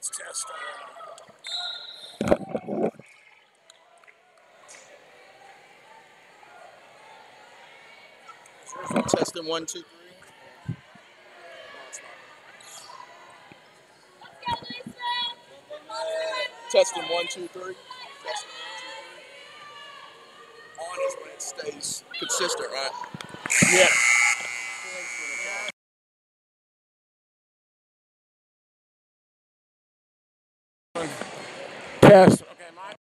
Let's test. Testing 1, 2, 3. No, it's not. Testing 1, 2, 3. Testing 1, 2, 3. On is when it stays consistent, right? Yeah. Test. Okay, my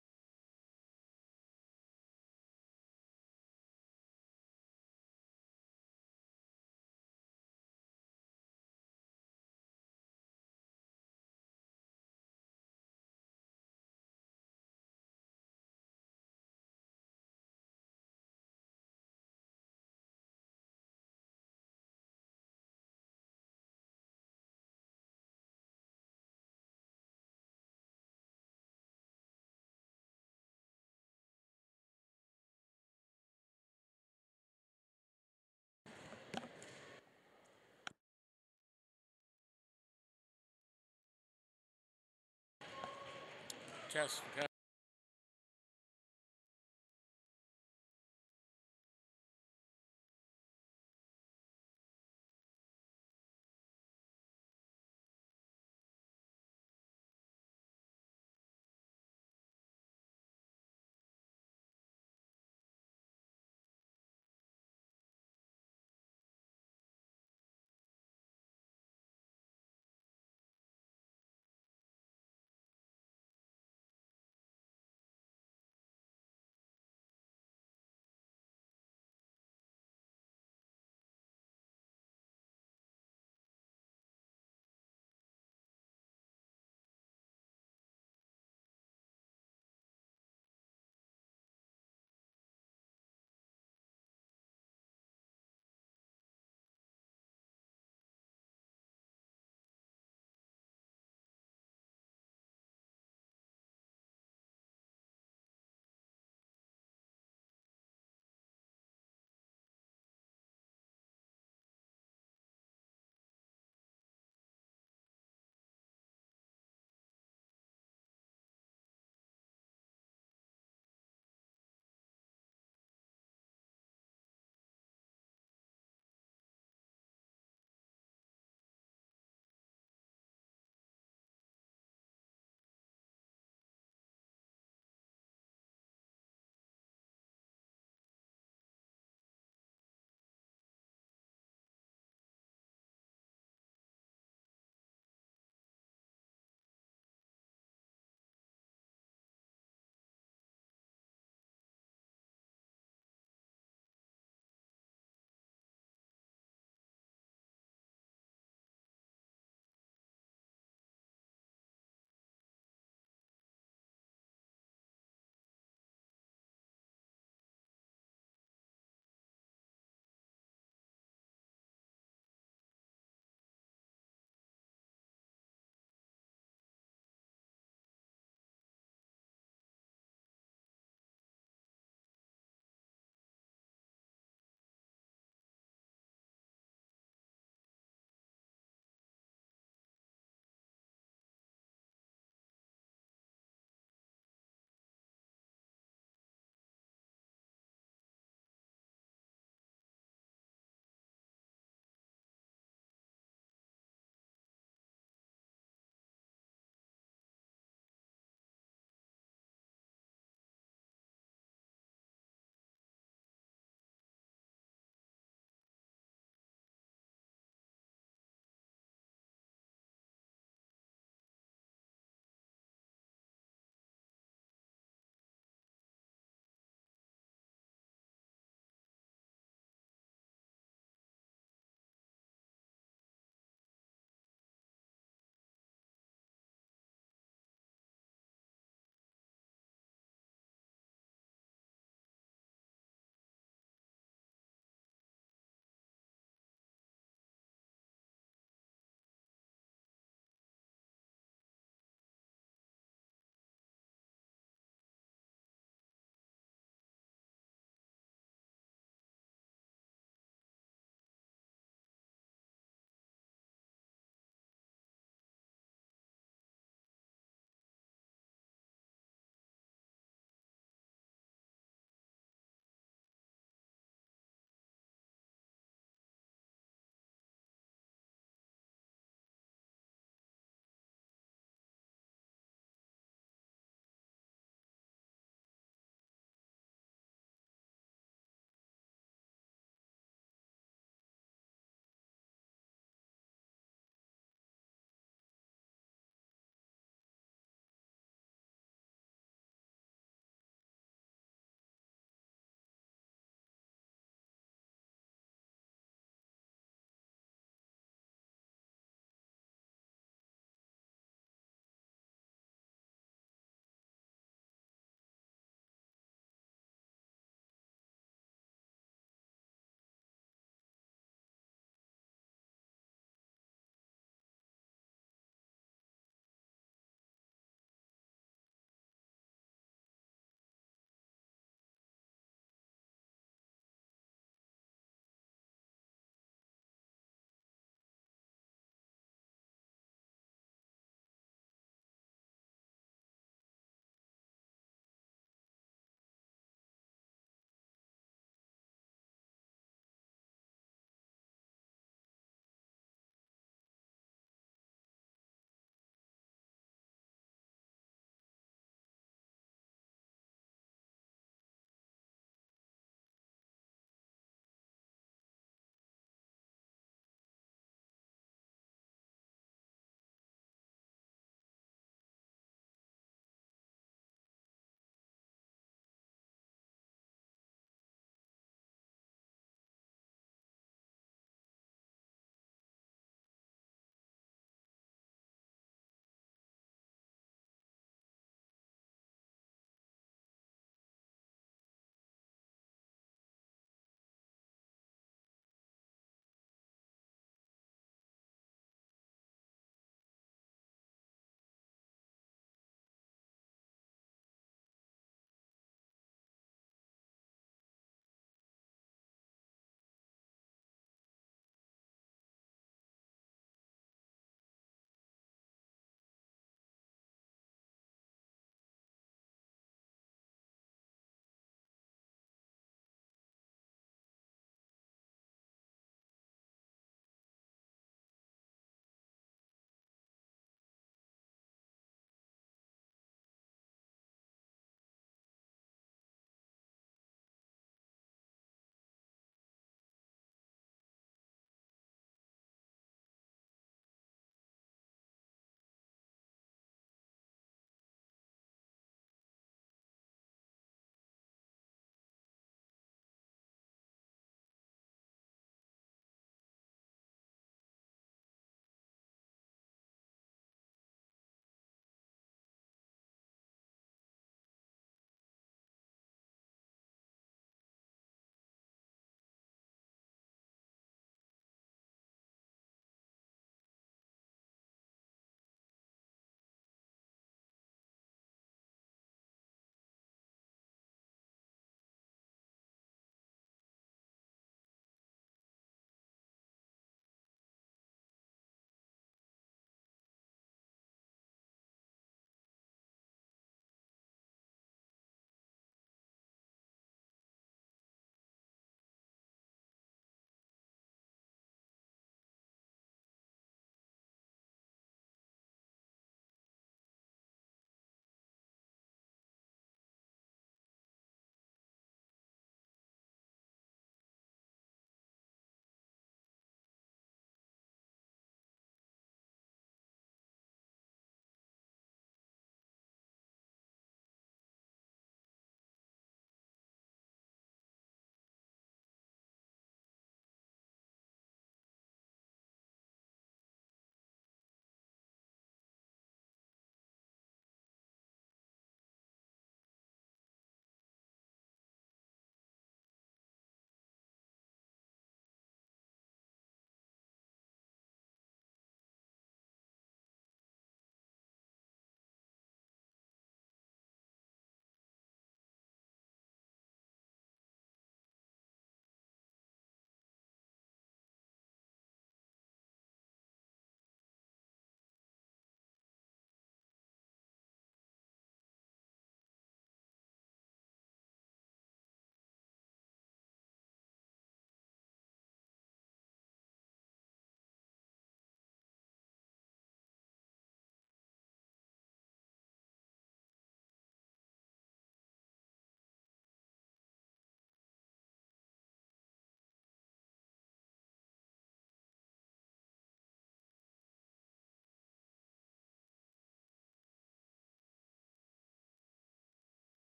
test.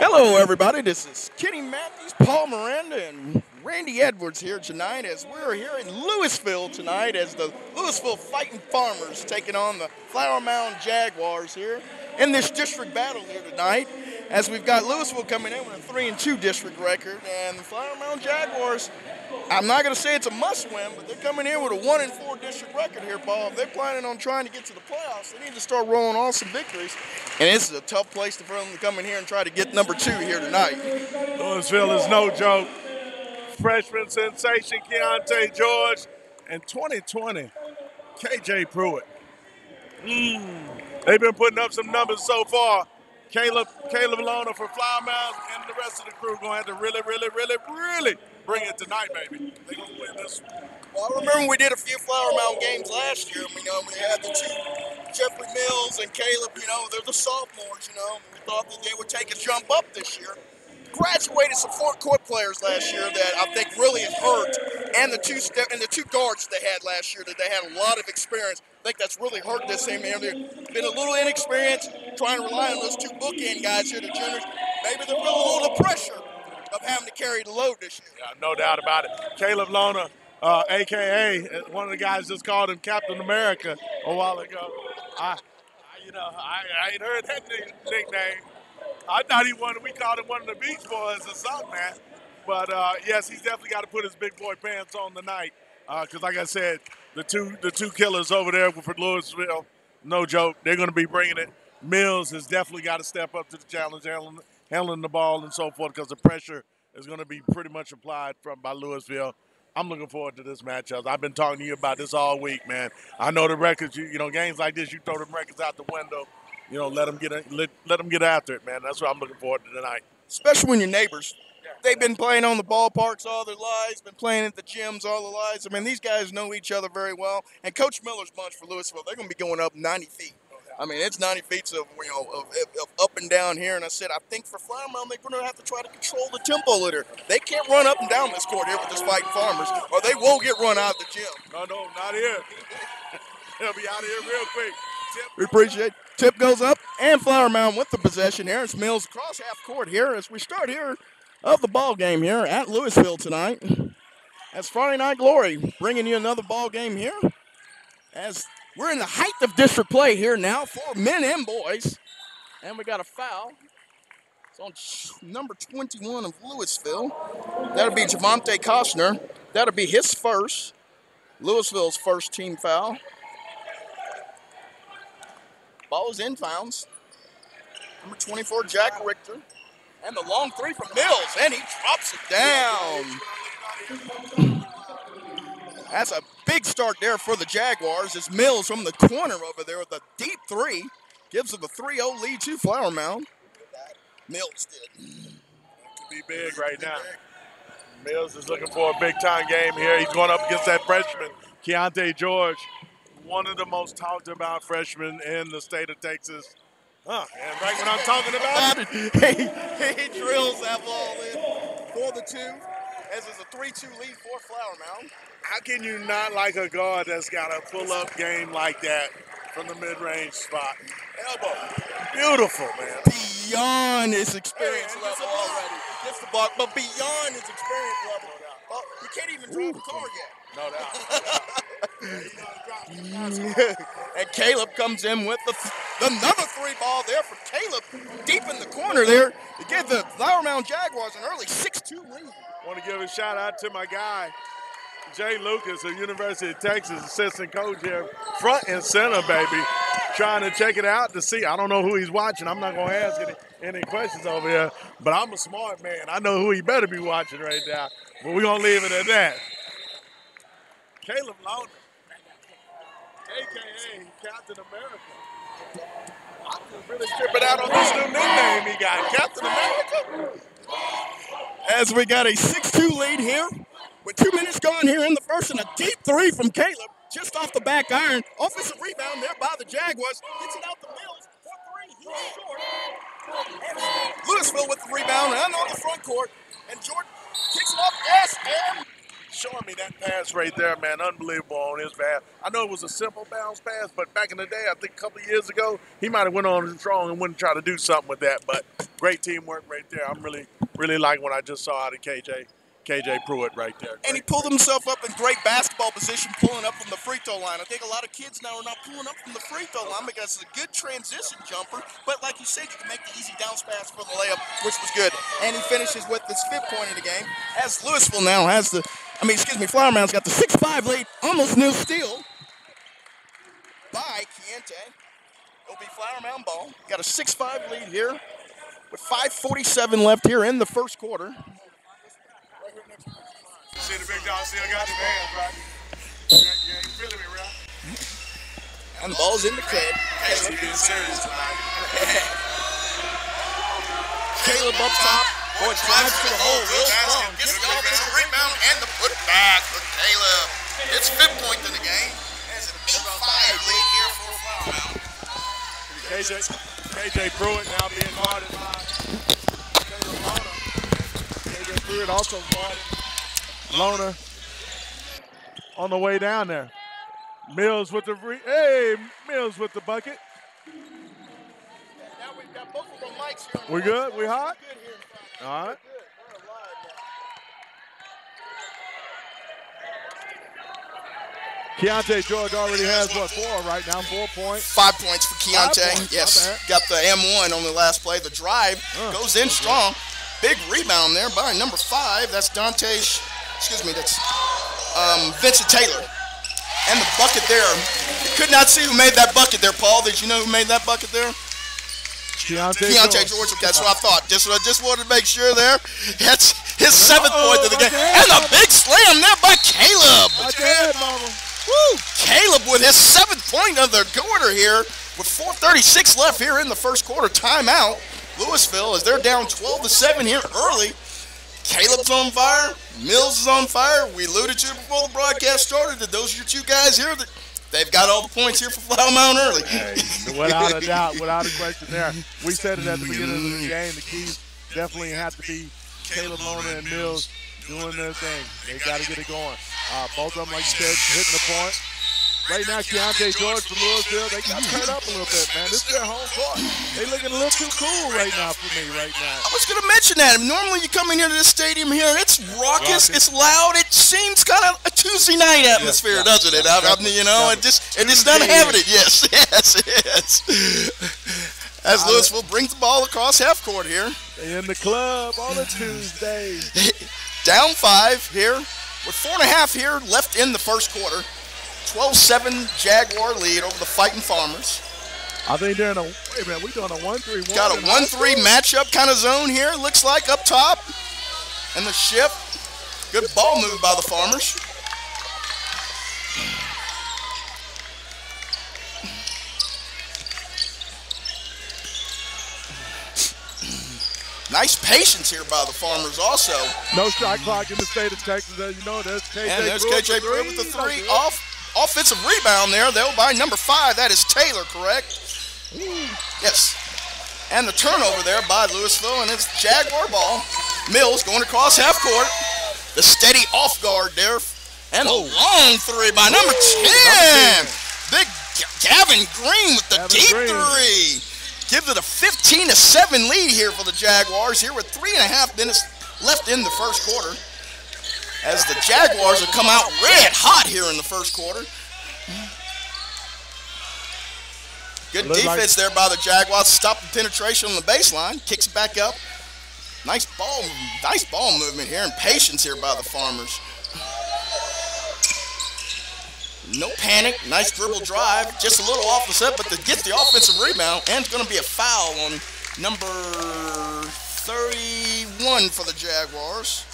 Hello, everybody. This is Kenny Matthews, Paul Miranda, and Randy Edwards here tonight as we're here in Lewisville tonight as the Lewisville Fighting Farmers taking on the Flower Mound Jaguars here in this district battle here tonight as we've got Lewisville coming in with a 3-2 district record and the Flower Mound Jaguars, I'm not going to say it's a must-win, but they're coming in with a 1-4 district record here, Paul. If they're planning on trying to get to the playoffs, they need to start rolling on some victories. And this is a tough place for them to come in here and try to get number 2 here tonight. Lewisville is no joke. Freshman sensation Keontae George and 2020 KJ Pruitt. They've been putting up some numbers so far. Caleb Lona for Flower Mound and the rest of the crew going to have to really bring it tonight, baby. They're going to win this one. Well, I remember we did a few Flower Mound games last year. We had the 2, Jeffrey Mills and Caleb, they're the sophomores, We thought that they would take a jump up this year. Graduated some court players last year that I think really has hurt, and the two guards they had last year that they had a lot of experience. I think that's really hurt this team. They've been a little inexperienced, trying to rely on those 2 bookend guys here, the juniors. Maybe they're feeling a little pressure of having to carry the load this year. Yeah, no doubt about it. Caleb Lona, a.k.a. one of the guys just called him Captain America a while ago. I ain't heard that nickname. I thought we called him one of the Beach Boys or something, man. But, yes, he's definitely got to put his big boy pants on tonight. Because, like I said, the two killers over there for Lewisville, no joke, they're going to be bringing it. Mills has definitely got to step up to the challenge, handling the ball and so forth, because the pressure is going to be pretty much applied by Lewisville. I'm looking forward to this matchup. I've been talking to you about this all week, man. I know the records, games like this, you throw them records out the window. Let them get after it, man. That's what I'm looking forward to tonight. Especially when your neighbors, they've been playing on the ballparks all their lives, been playing at the gyms all their lives. I mean, these guys know each other very well. And Coach Miller's bunch for Lewisville, they're going to be going up 90 feet. I mean, it's 90 feet of up and down here. And I said, I think for Flower Mound, they're going to have to try to control the tempo litter. They can't run up and down this court here with this Fighting Farmers, or they will get run out of the gym. No, not here. They'll be out of here real quick. We appreciate it. Tip goes up, and Flower Mound with the possession here. It's Mills across half court here as we start here of the ball game here at Lewisville tonight. That's Friday Night Glory, bringing you another ball game here as we're in the height of district play here now for men and boys. And we got a foul. It's on number 21 of Lewisville. That'll be Javante Costner. That'll be his first, Lewisville's first team foul. Ball is inbounds. Number 24, Jack Richter. And the long 3 from Mills, and he drops it down. That's a big start there for the Jaguars. It's Mills from the corner over there with a deep 3. Gives them a 3-0 lead to Flower Mound. Mills did. Could be big right now. Mills is looking for a big-time game here. He's going up against that freshman, Keontae George. One of the most talked about freshmen in the state of Texas. And right when I'm talking about it, he drills that ball in for the 2, as it's a 3-2 lead for Flower Mound. How can you not like a guard that's got a pull-up game like that from the mid-range spot? Elbow. Beautiful, man. Beyond his experience level already. Gets the block, but beyond his experience level. Well, he can't even drive a car yet. No doubt. And Caleb comes in with another 3 ball there for Caleb, deep in the corner there to give the Flower Mound Jaguars an early 6-2 lead. Want to give a shout out to my guy, Jay Lucas of University of Texas, assistant coach here, front and center, baby, trying to check it out to see. I don't know who he's watching. I'm not going to ask any questions over here, but I'm a smart man. I know who he better be watching right now, but we're going to leave it at that. Caleb Lona, a.k.a. Captain America. I'm just really tripping out on this new nickname he got, Captain America. As we got a 6-2 lead here with 2 minutes gone here in the first, and a deep 3 from Caleb just off the back iron. Offensive rebound there by the Jaguars. Gets it out to Mills for 3. He's short. And Lewisville with the rebound and on the front court. And Jordan kicks it up. Yes, and showing me that pass right there, man. Unbelievable on his pass. I know it was a simple bounce pass, but back in the day, I think a couple of years ago, he might have went on strong and wouldn't try to do something with that. But great teamwork right there. I'm really liking what I just saw out of KJ Pruitt right there. And he pulled himself up in great basketball position, pulling up from the free throw line. I think a lot of kids now are not pulling up from the free throw line because it's a good transition jumper. But like you said, you can make the easy bounce pass for the layup, which was good. And he finishes with his 5th point of the game. As Lewisville now has Flower Mound's got the 6-5 lead, almost nil steal by Chiante. It'll be Flower Mound ball. Got a 6-5 lead here with 5:47 left here in the first quarter. See the big dog still got his hands, right? You ain't feeling me, right? And the ball's in the crib. Caleb being serious tonight. Caleb up top. Boy, drives to the hole real strong. Gets the offensive rebound and the putback for Caleb. It's 5th point in the game. There's an 8-5 lead here for Flower Mound. KJ Pruitt now being guarded by Caleb Lona. KJ Pruitt also guarded Lona on the way down there. Mills with the Mills with the bucket. Now we've got both of the mics here. We good? We hot? All right. Keontae George already has, 4 right now? 4 points? 5 points for Keontae. Yes, got the M1 on the last play. The drive goes in strong. Big rebound there by number 5. That's Vincent Taylor. And the bucket there. You could not see who made that bucket there, Paul. Did you know who made that bucket there? Keontae George. That's what I thought. Just wanted to make sure there. That's his 7th point of the game. And a big slam there by Caleb. Woo! Caleb with his 7th point of the quarter here with 4:36 left here in the first quarter. Timeout. Lewisville, as they're down 12-7 here early. Caleb's on fire. Mills is on fire. We alluded to before the broadcast started that those are your 2 guys here that they've got all the points here for Flower Mound early. Hey, without a doubt, without a question there. We said it at the beginning of the game. The keys definitely have to be Caleb Lona and Mills doing their thing. They got to get it going. Both of them, like you said, hitting the point. Right now, Keontae George from Lewisville, they got turned up a little bit, man. This is their home court. They looking a little too cool right now for me right now. I was going to mention that. Normally you come in here to this stadium here, and it's raucous, it's loud. It seems kind of a Tuesday night atmosphere, doesn't it? It just not having it. Yes. As Lewisville brings the ball across half court here. They in the club on a Tuesday. Down 5 here with 4.5 here left in the first quarter. 12-7 Jaguar lead over the Fighting Farmers. I think they're in a, wait a minute, we're doing a 1-3-1. Got a 1-3 matchup kind of zone here, looks like up top. And the shift. Good ball move by the Farmers. Nice patience here by the Farmers also. No shot clock in the state of Texas. As you know, there's KJ. And there's KJ Pruitt with the 3 off. Offensive rebound there, though, by number 5. That is Taylor, correct? Yes. And the turnover there by Lewisville, and it's Jaguar ball. Mills going across half court. The steady off guard there. And a long 3 by number 10. Big Gavin Green with the deep 3. Gives it a 15-7 lead here for the Jaguars here with 3.5 minutes left in the first quarter. As the Jaguars have come out red hot here in the first quarter. Good defense there by the Jaguars. Stop the penetration on the baseline. Kicks it back up. Nice ball movement here and patience here by the Farmers. No panic. Nice dribble drive. Just a little off the set, but to get the offensive rebound. And it's going to be a foul on number 31 for the Jaguars.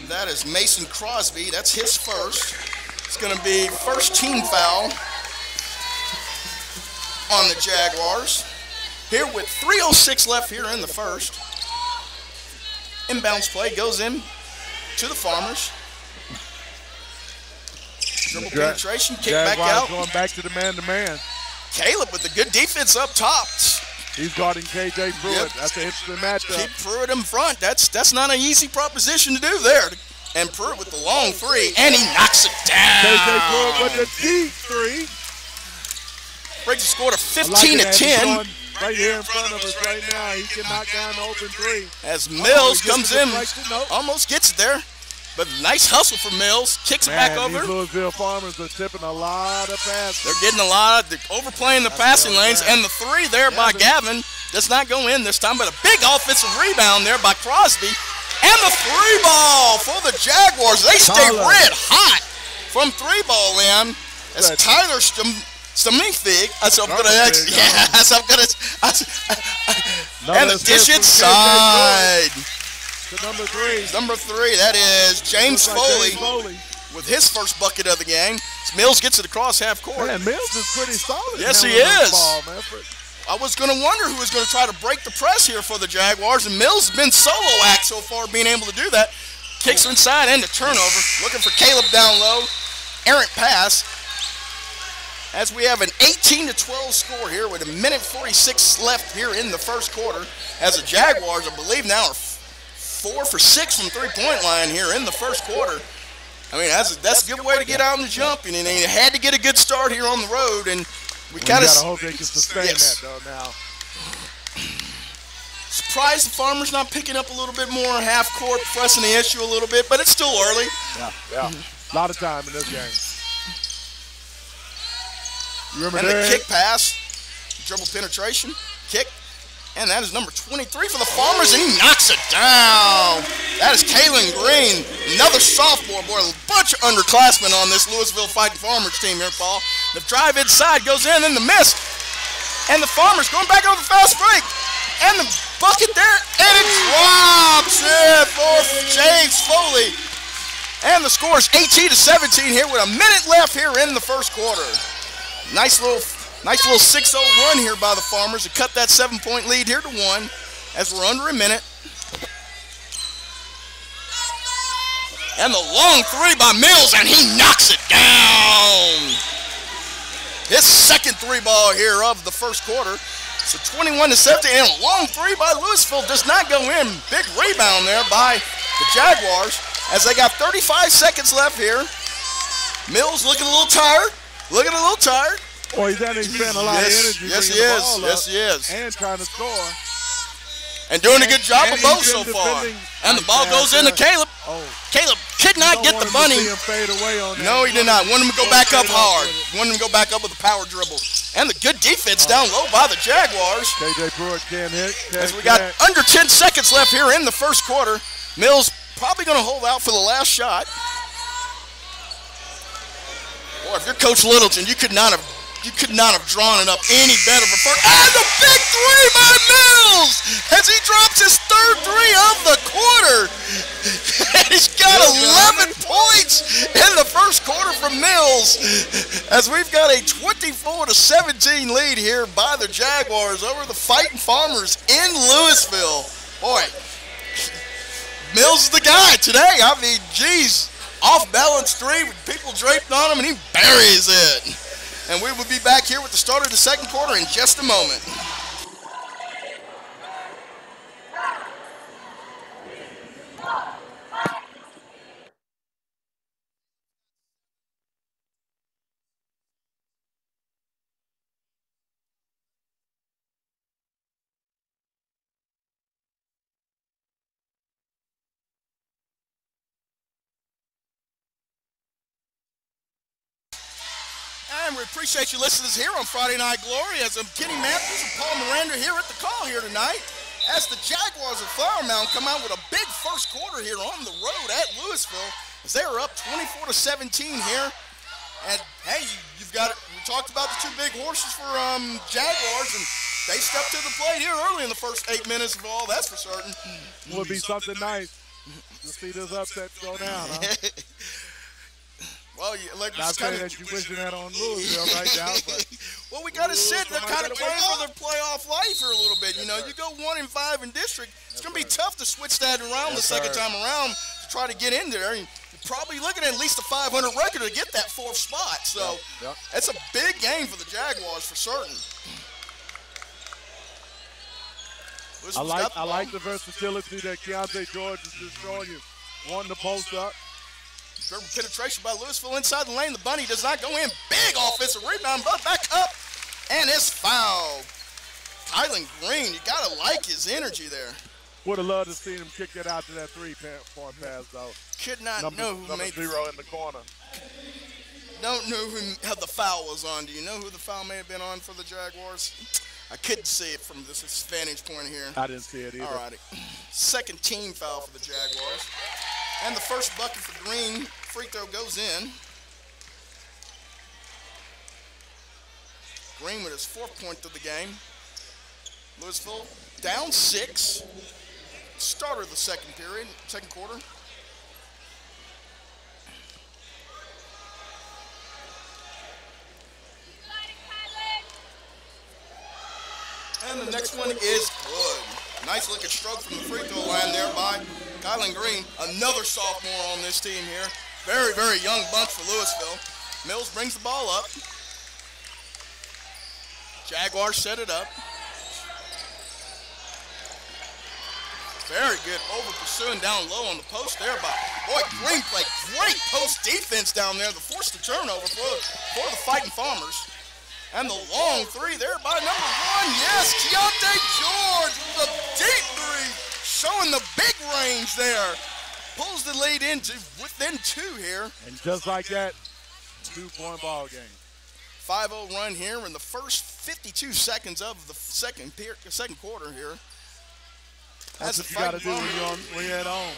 That is Mason Crosby. That's his first. It's going to be first team foul on the Jaguars. Here with 3:06 left here in the first. Inbounds play goes in to the Farmers. Dribble penetration, kick back out. Going back to the man-to-man. Caleb with the good defense up top. He's guarding K.J. Pruitt. Yep. That's an interesting matchup. Keep Pruitt in front. That's not an easy proposition to do there. And Pruitt with the long three, and he knocks it down. K.J. Pruitt with the deep three. Brings the score to 15-10. Right here in front of us right now. He can knock down the open three. As Mills comes in, almost gets it there. But nice hustle from Mills. Kicks it back over. These Lewisville Farmers are tipping a lot of passes. They're getting they're overplaying the passing lanes. And the three there by Gavin does not go in this time, but a big offensive rebound there by Crosby. And the three ball for the Jaguars. They stay red hot from three ball land. As Tyler Stamifig, and the dish inside. Number three, that is James Foley with his first bucket of the game. Mills gets it across half court. Man, Mills is pretty solid. Yes, he is. Ball, man. I was going to wonder who was going to try to break the press here for the Jaguars, and Mills has been solo act so far, being able to do that. Kicks inside and a turnover. Looking for Caleb down low. Errant pass. As we have an 18-12 score here with 1:46 left here in the first quarter, as the Jaguars, I believe now, are 4 for 6 from three-point line here in the first quarter. I mean, that's a good way to get out on the jump, and they had to get a good start here on the road, and we kind of hope they can sustain that though now. Surprised the Farmers not picking up a little bit more half court, pressing the issue a little bit, but it's still early. Yeah. A lot of time in this game. And the kick pass, dribble penetration, kick, and that is number 23 for the Farmers, and he knocks it down. That is Kalen Green, another sophomore. Boy, a bunch of underclassmen on this Lewisville Fighting Farmers team here, Paul. The drive inside goes in the miss, and the Farmers going back over the fast break, and the bucket there, and it drops in for James Foley. And the score is 18-17 here with a minute left here in the first quarter. Nice little 6-0 run here by the Farmers to cut that 7-point lead here to 1 as we're under a minute. And the long three by Mills, and he knocks it down. His second three ball here of the first quarter. So 21-17, and a long three by Lewisville does not go in. Big rebound there by the Jaguars as they got 35 seconds left here. Mills looking a little tired. Boy, he's having spent a lot of energy. Yes, he is. And trying to score. And doing a good job of both so far. And the ball goes into Caleb. Caleb could not get the bunny. No, he did not. Wanted him to go back up hard. Wanted him to go back up with a power dribble. And the good defense down low by the Jaguars. K.J. Pruitt can't hit. As we got under 10 seconds left here in the first quarter. Mills probably going to hold out for the last shot. Boy, if you're Coach Littleton, you could not have drawn it up any better for first. And the big three by Mills as he drops his third three of the quarter. And he's got 11 points in the first quarter from Mills as we've got a 24-17 lead here by the Jaguars over the Fighting Farmers in Lewisville. Boy, Mills is the guy today. I mean, geez. Off-balance three with people draped on him, and he buries it. And we will be back here with the start of the second quarter in just a moment. And we appreciate you listening here on Friday Night Glory as Kenny Matthews and Paul Miranda here at the call here tonight as the Jaguars of Flower Mound come out with a big first quarter here on the road at Lewisville as they are up 24-17 here. And hey, you've got it. We talked about the two big horses for Jaguars, and they stepped to the plate here early in the first 8 minutes of all. That's for certain. Would be something nice to see this upset go down, huh? Well, like not saying that you're wishing that on Louisville right now, but well, we got to sit. They're kind of playing for their playoff life here a little bit. You know, you go 1-5 in district. It's going to be tough to switch that around the second time around to try to get in there. And you're probably looking at least a 500 record to get that fourth spot. So it's a big game for the Jaguars for certain. I like the versatility that Keontae George is just showing you. Wanting to post up. Dribble penetration by Lewisville inside the lane. The bunny does not go in. Big offensive rebound, but back up. And it's fouled. Kylan Green, you got to like his energy there. Would have loved to see him kick it out to that three-point pass, though. Could not know who made zero in the corner. Don't know who the foul was on. Do you know who the foul may have been on for the Jaguars? I couldn't see it from this vantage point here. I didn't see it either. All righty. Second team foul for the Jaguars. And the first bucket for Green. Free throw goes in. Green with his 4th point of the game. Lewisville down 6. Starter of the second quarter. And the next one is good. Nice looking stroke from the free throw line there by Kylan Green. Another sophomore on this team here. Very, very young bunch for Lewisville. Mills brings the ball up. Jaguars set it up. Very good over pursuing down low on the post there by, boy, Green played great post defense down there to force the turnover for the Fighting Farmers. And the long three there by number 1. Yes, Keontae George with a deep three, showing the big range there. Pulls the lead into within 2 here. And just like that, 2-point ball game. 5-0 run here in the first 52 seconds of the second quarter here. That's what you got to do when you're at home.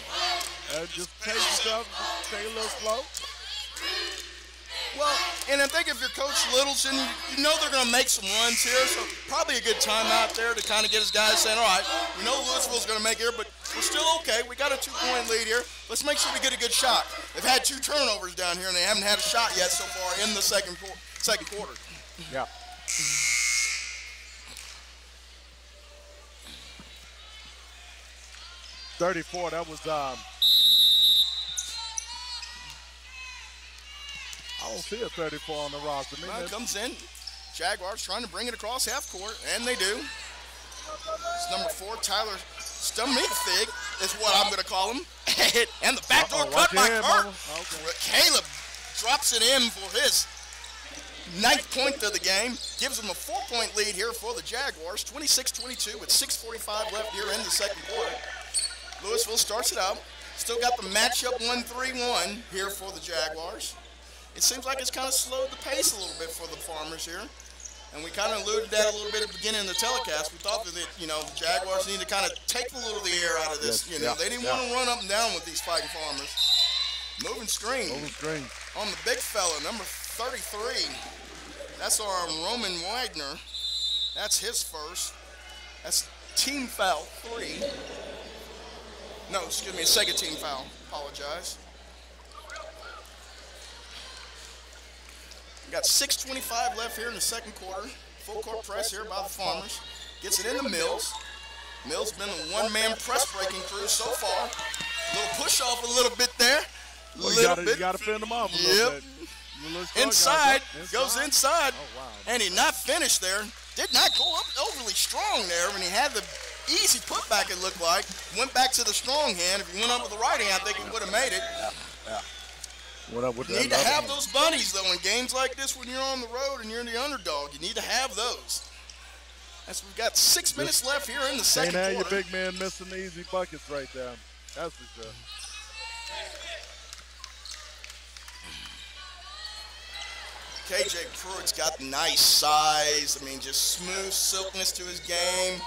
Just take yourself, take a little slow. Well, and I think if you're Coach Littleton, you know they're going to make some runs here, so probably a good time out there to kind of get his guys saying, all right, we know Lewisville's going to make here, but we're still okay. We got a 2-point lead here. Let's make sure we get a good shot. They've had 2 turnovers down here, and they haven't had a shot yet so far in the second quarter. Yeah. 34, that was, I don't see a 34 on the roster. Well, comes in. Jaguars trying to bring it across half court, and they do. It's number 4, Tyler Stummickfig is what I'm going to call him. And the backdoor cut by Kurt. Okay. Caleb drops it in for his 9th point of the game. Gives them a 4-point lead here for the Jaguars. 26-22 with 6:45 left here in the second quarter. Lewisville starts it out. Still got the matchup 1-3-1 here for the Jaguars. It seems like it's kind of slowed the pace a little bit for the Farmers here. And we kind of alluded to that a little bit at the beginning of the telecast. We thought that, the Jaguars need to kind of take a little of the air out of this. They didn't want to run up and down with these Fighting Farmers. Moving screen. On the big fella, number 33. That's our Roman Widener. That's his first. That's team foul 3. No, excuse me, a second team foul. Apologize. We got 6:25 left here in the second quarter. Full court press here by the Farmers. Gets it into Mills. Mills been a one-man press breaking crew so far. Little push off a little bit there. You got to fend them off a little bit. Inside, goes inside. Oh, wow. And he not finished there. Did not go up overly strong there when he had the easy putback, it looked like. Went back to the strong hand. If he went up with the right hand, I think he would have made it. Yeah. You need to have those bunnies, though, in games like this when you're on the road and you're the underdog. You need to have those. We've got 6 minutes left here in the second quarter. Can't have your big man missing the easy buckets right there. That's for sure. KJ Pruitt's got nice size. I mean, just smooth silkiness to his game.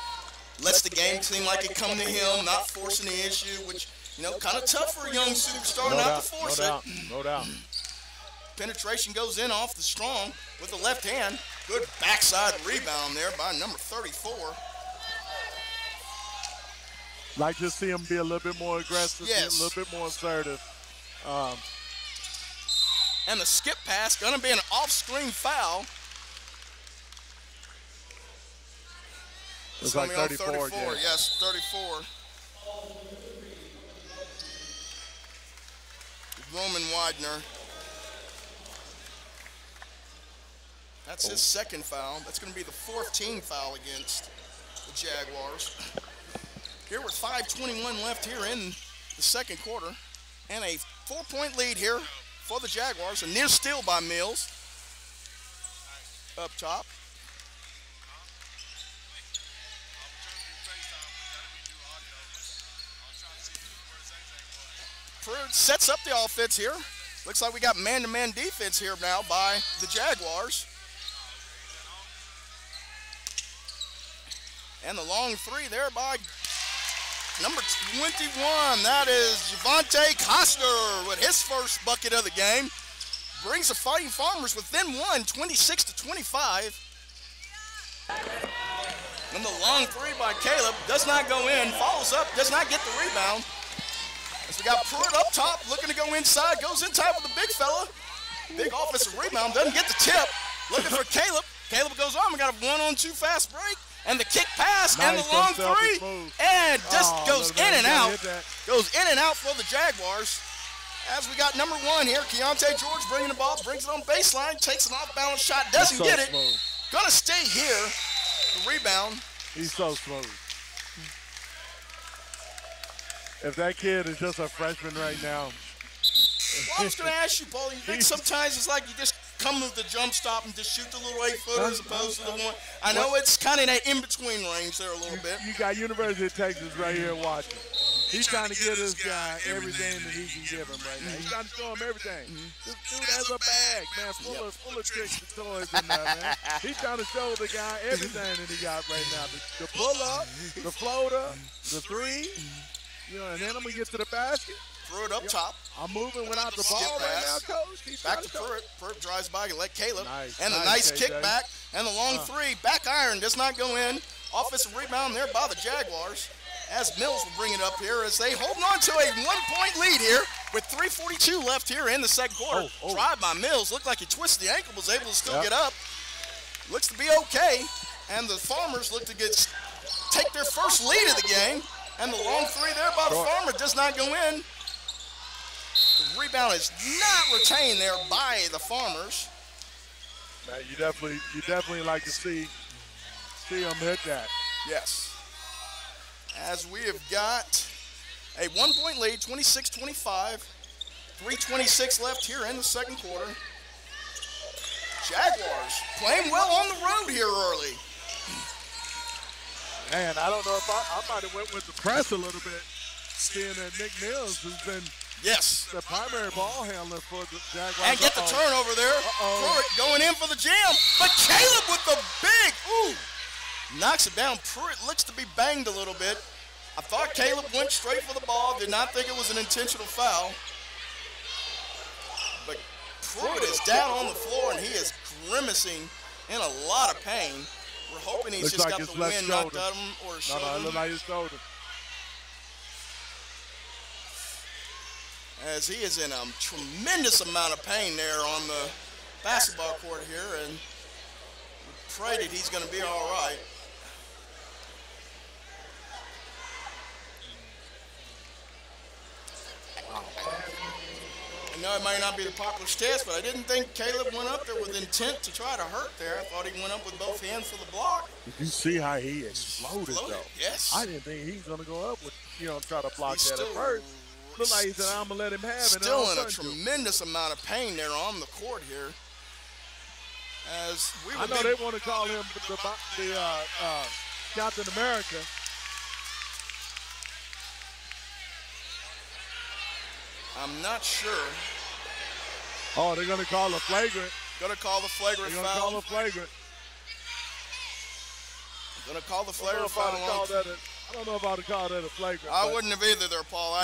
Lets the game seem like it come to him, not forcing the issue, which, kind of tough for a young superstar not to force it. No doubt. Penetration goes in off the strong with the left hand. Good backside rebound there by number 34. Like to see him be a little bit more aggressive, yes. A little bit more assertive. And the skip pass, going to be an off-screen foul. It's like 34 again. Yes, 34. Roman Widener. That's his second foul. That's going to be the 4th team foul against the Jaguars. here with 5:21 left here in the second quarter. And a 4-point lead here for the Jaguars. A near steal by Mills. Up top. Pruitt sets up the offense here. Looks like we got man-to-man defense here now by the Jaguars. And the long three there by number 21. That is Javante Coster with his first bucket of the game. Brings the Fighting Farmers within one, 26-25. And the long three by Caleb does not go in. Follows up, does not get the rebound. As we got Pruitt up top, looking to go inside. Goes in tight with the big fella. Big offensive rebound, doesn't get the tip. Looking for Caleb. Caleb goes on. We got a 1-on-2 fast break. And the kick pass and the long three. And just goes in and out. Goes in and out for the Jaguars. As we got number 1 here, Keontae George bringing the ball, brings it on baseline, takes an off-balance shot, doesn't get it. Gonna stay here. The rebound. He's so smooth. If that kid is just a freshman right now. Well, I was going to ask you, Paul, you think sometimes it's like you just come with the jump stop and just shoot the little 8-footer as opposed to the one. I know it's kind of that in-between range there a little bit. You got University of Texas right here watching. He's trying to give this guy everything that he can give him right now. He's trying to show him everything. This dude has a bag, man, full of tricks and toys in there, man. He's trying to show the guy everything that he got right now. The pull-up, the floater, the three. You know, and then I'm going to get to the basket. Pruitt up top. I'm moving without the ball right now, Coach. Back to Pruitt. Pruitt drives by and let Caleb. And a nice kick back. And the long three. Back iron does not go in. Offensive rebound there by the Jaguars. As Mills will bring it up here as they hold on to a 1-point lead here with 3:42 left here in the second quarter. Drive by Mills. Looked like he twisted the ankle, was able to still get up. Looks to be okay. And the Farmers look to take their first lead of the game. And the long three there by the Farmer does not go in. The rebound is not retained there by the Farmers. Man, you definitely like to see them hit that. Yes. As we have got a 1-point lead, 26-25. 3:26 left here in the second quarter. Jaguars playing well on the road here early. Man, I don't know if I might have went with the press a little bit, seeing that Nick Mills has been the primary ball handler for the Jaguars. And get the turnover there. Pruitt going in for the jam, but Caleb with the big, knocks it down. Pruitt looks to be banged a little bit. I thought Caleb went straight for the ball, did not think it was an intentional foul. But Pruitt is down on the floor and he is grimacing in a lot of pain. We're hoping he's just got the wind knocked out of him or his shoulder. No, it looked like his shoulder. As he is in a tremendous amount of pain there on the basketball court here, and we pray that he's going to be all right. I know it might not be the popular stance, but I didn't think Caleb went up there with intent to try to hurt there. I thought he went up with both hands for the block. Did you see how he exploded though? Yes. I didn't think he was going to go up with, try to block that at first. Looked like he said, I'm going to let him have it. Still in a tremendous amount of pain there on the court here. As we I know they want to call him the Captain America. I'm not sure. Oh, they're going to call a flagrant. Going to call the flagrant foul. They're going to call a flagrant. Going to call the flagrant foul. I don't know if I would call that a flagrant. I wouldn't have either there, Paul.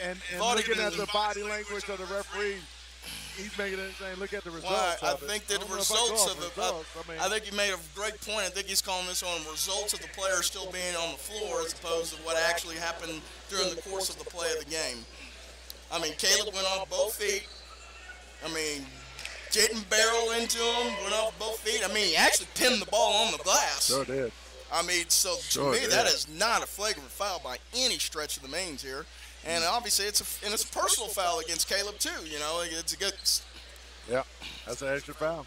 And looking at the body language of the referee, he's making it saying, look at the results. I think that the results of the I think you made a great point. I think he's calling this on results of the player still being on the floor as opposed to what actually happened during the course of the play of the game. I mean, Caleb went off both feet. I mean, didn't barrel into him, went off both feet. I mean, he actually pinned the ball on the glass. Sure did. I mean, so to me, that is not a flagrant foul by any stretch of the means here. And obviously, it's a personal foul against Caleb too. It's a good. Yeah, that's an extra foul.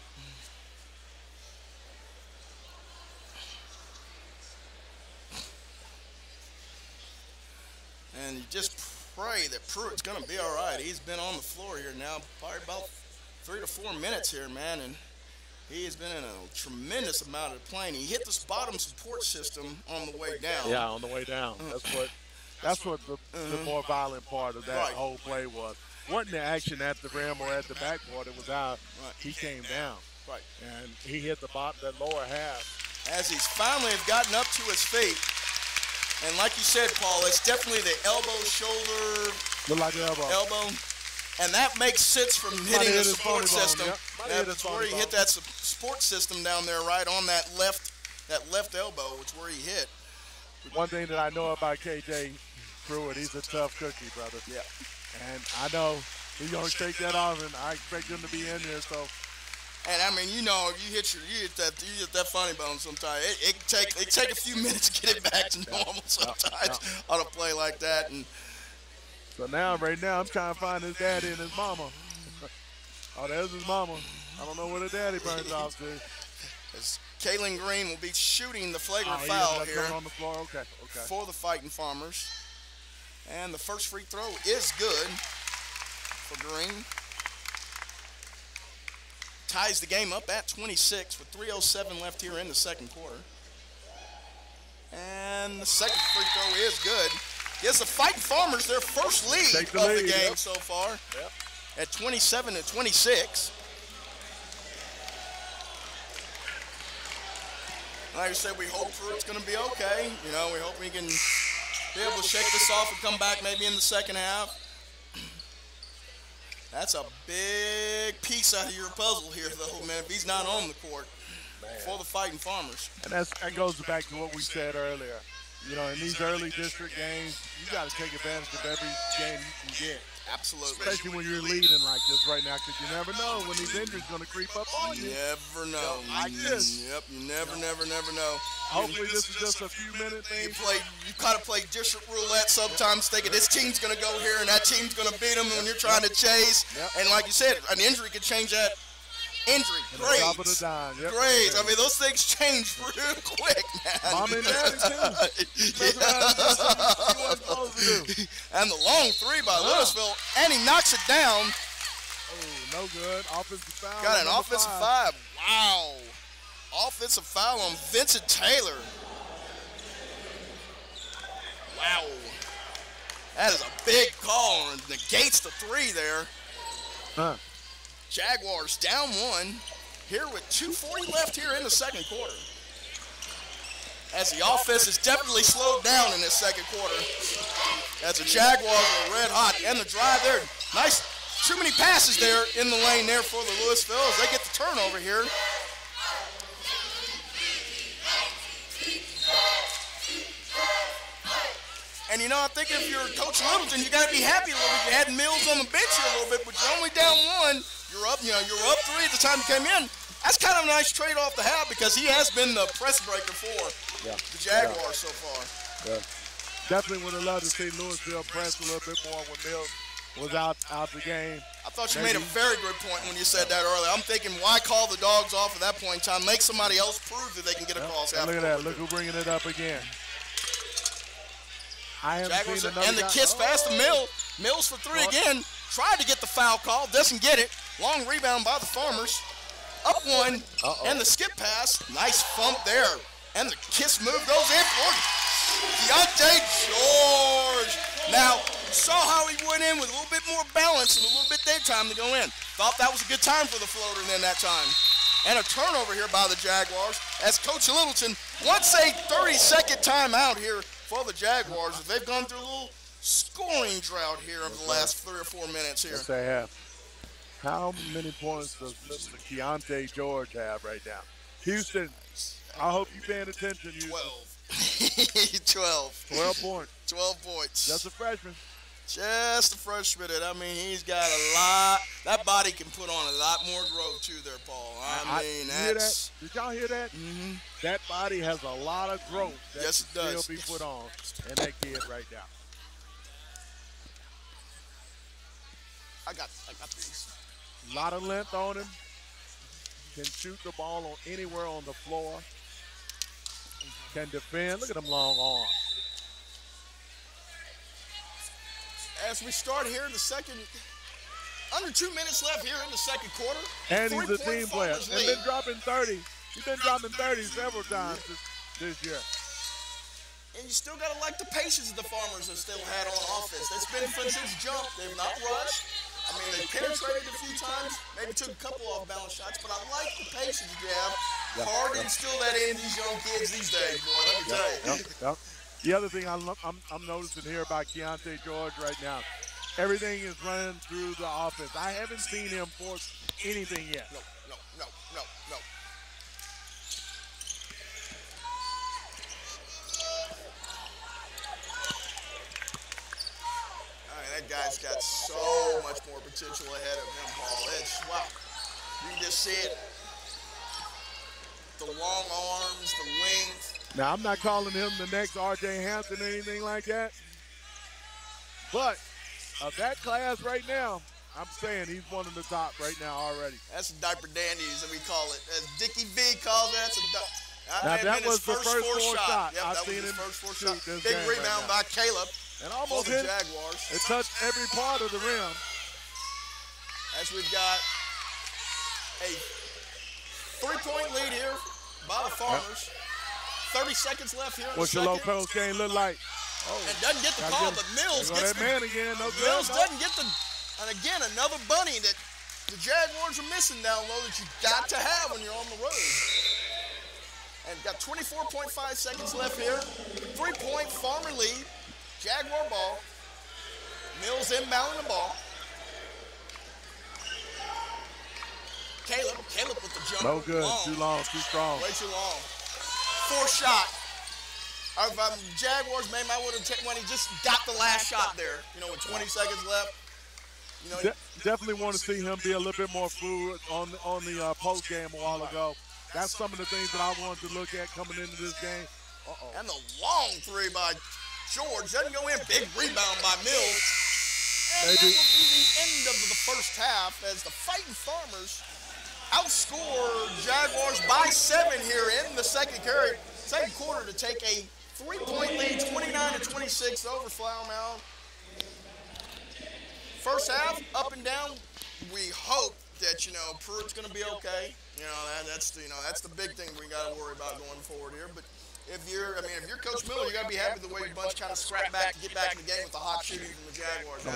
and you just pray that Pruitt's going to be all right. He's been on the floor here now probably about 3 to 4 minutes here, man, and he has been in a tremendous amount of playing. He hit this bottom support system on the way down. Yeah, on the way down. That's what the more violent part of that whole play was. Wasn't the action at the rim or at the backboard. It was out. Right. He came down. Right. And he hit the bottom, that lower half. As he's finally have gotten up to his feet. And like you said, Paul, it's definitely the elbow, shoulder. Look like an elbow. And that makes sense from hitting the support system. Yep. That's where he hit that support system down there, right on that left elbow. It's where he hit. One thing that I know about KJ Pruitt, he's a tough cookie, brother. Yeah. And I know he's going to shake that off, and I expect him to be in there. So. And I mean, you know, you hit that funny bone sometimes. It take a few minutes to get it back to normal sometimes on a play like that. And so right now, I'm trying to find his daddy and his mama. Oh, there's his mama. I don't know where the daddy burns off to. As Kaylin Green will be shooting the flagrant foul here on the floor. Okay. For the Fighting Farmers. And the first free throw is good for Green. Ties the game up at 26 with 3:07 left here in the second quarter. And the second free throw is good. Gives the Fighting Farmers their first lead of the game so far at 27-26. Like I said, we hope Pruitt's going to be okay. You know, we hope we can be able to shake this off and come back maybe in the second half. That's a big piece out of your puzzle here, though, man, if he's not on the court for the Fighting Farmers. And that goes back to what we said earlier. You know, in these early district games, you got to take advantage of every game you can get. Absolutely. Especially when you're leading like this right now, because you never know when these injuries going to creep up on you. Never know. Like this. Yep, you never know. Hopefully this is just a few-minute thing. You kind of play district roulette sometimes, thinking this team's going to go here and that team's going to beat them when you're trying to chase. And like you said, an injury could change that. Injury, grades. Grades. I mean, those things change real quick, man. Mom and daddy, too. And the long three by Lewisville, and he knocks it down. Oh, no good. Offensive foul. Got an offensive foul. Wow. Offensive foul on Vincent Taylor. Wow. That is a big call and negates the three there. Jaguars down one here with 2:40 left here in the second quarter. As the offense is definitely slowed down in this second quarter. As the Jaguars are red hot. And the drive there. Nice. Too many passes there in the lane there for the Lewisville as they get the turnover here. And, you know, I think if you're Coach Littleton, you got to be happy a little bit. You had Mills on the bench here a little bit, but you're only down one. You're up, you're up three at the time you came in. That's kind of a nice trade-off to have because he has been the press breaker for the Jaguars so far. Yeah. Definitely would have loved to see Lewisville press a little bit more when Mills was out the game. I thought you made a very good point when you said that earlier. I'm thinking, why call the dogs off at that point in time? Make somebody else prove that they can get across. Look at that. Look who's bringing it up again. Jaguars and the kiss pass to Mills for three again. Tried to get the foul call, doesn't get it. Long rebound by the Farmers. Up one, and the skip pass. Nice bump there. And the kiss move goes in for Deontay George. Now, saw how he went in with a little bit more balance and a little bit daytime to go in. Thought that was a good time for the floater then that time. And a turnover here by the Jaguars as Coach Littleton wants a 30-second timeout here for the Jaguars. They've gone through a little scoring drought here over the last 3 or 4 minutes here. Yes, they have. How many points does Mr. Deontay George have right now? Houston, I hope you're paying attention, Houston. 12. 12 points. 12 points. Just a freshman. Just a freshman. I mean, he's got a lot. That body can put on a lot more growth too there, Paul. I mean, that's. Did y'all hear that? Mm-hmm. That body has a lot of growth that yes, it can does. still be put on in that kid right now. I got these. A lot of length on him. Can shoot the ball on anywhere on the floor. Can defend. Look at them long arms. as we start here in the second, under 2 minutes left here in the second quarter. And he's a team player. And been dropping 30. He's been dropping 30 several times this year. And you still got to like the patience the Farmers have still had on offense. It's been from since jump. They've not rushed. I mean, they penetrated a few times, maybe took a couple off-balance shots, but I like the patience you have. Hard to instill that in these young kids these days, boy, let me tell you. The other thing I'm noticing here about Keontae George right now, everything is running through the offense. I haven't seen him force anything yet. No. That guy's got so much more potential ahead of him, Paul. It's, wow. You can just see it. The long arms, the length. Now, I'm not calling him the next R.J. Hampton or anything like that. But of that class right now, I'm saying he's one of the top right now already. That's a diaper dandies, that we call it. As Dickie V calls it, that's a now, that was the first four shot. Yep, I've that seen was his him first four shot. this Big game rebound by Caleb. And almost hit. Jaguars. It touched every part of the rim. As we've got a 3-point lead here by the Farmers. 30 seconds left here in What's the your second. low post game look like? And doesn't get the call, but Mills gets that man again. Mills doesn't get the, and again, another bunny that the Jaguars are missing down low that you got to have when you're on the road. And got 24.5 seconds left here. 3-point Farmer lead. Jaguar ball. Mills inbounding the ball. Caleb with the jump. No good. Too long. Too strong. Way too long. Fourth shot. If Jaguars maybe I would have taken when he just got the last shot there. You know, with 20 seconds left. You know, definitely want to see him be a little bit more fluid on the post game a while ago. That's some of the things that I wanted to look at coming into this game. And the long three by George doesn't go in. Big rebound by Mills. And that will be the end of the first half as the Fighting Farmers outscore Jaguars by 7 here in the second quarter to take a 3-point lead, 29-26 over Flower Mound. First half, up and down. We hope that, you know, Pruitt's going to be okay. You know, that's the big thing we got to worry about going forward here. But if you're Coach Miller, you got to be happy the way your bunch kind of scrapped back to get back in the game with the hot shooting from the Jaguars.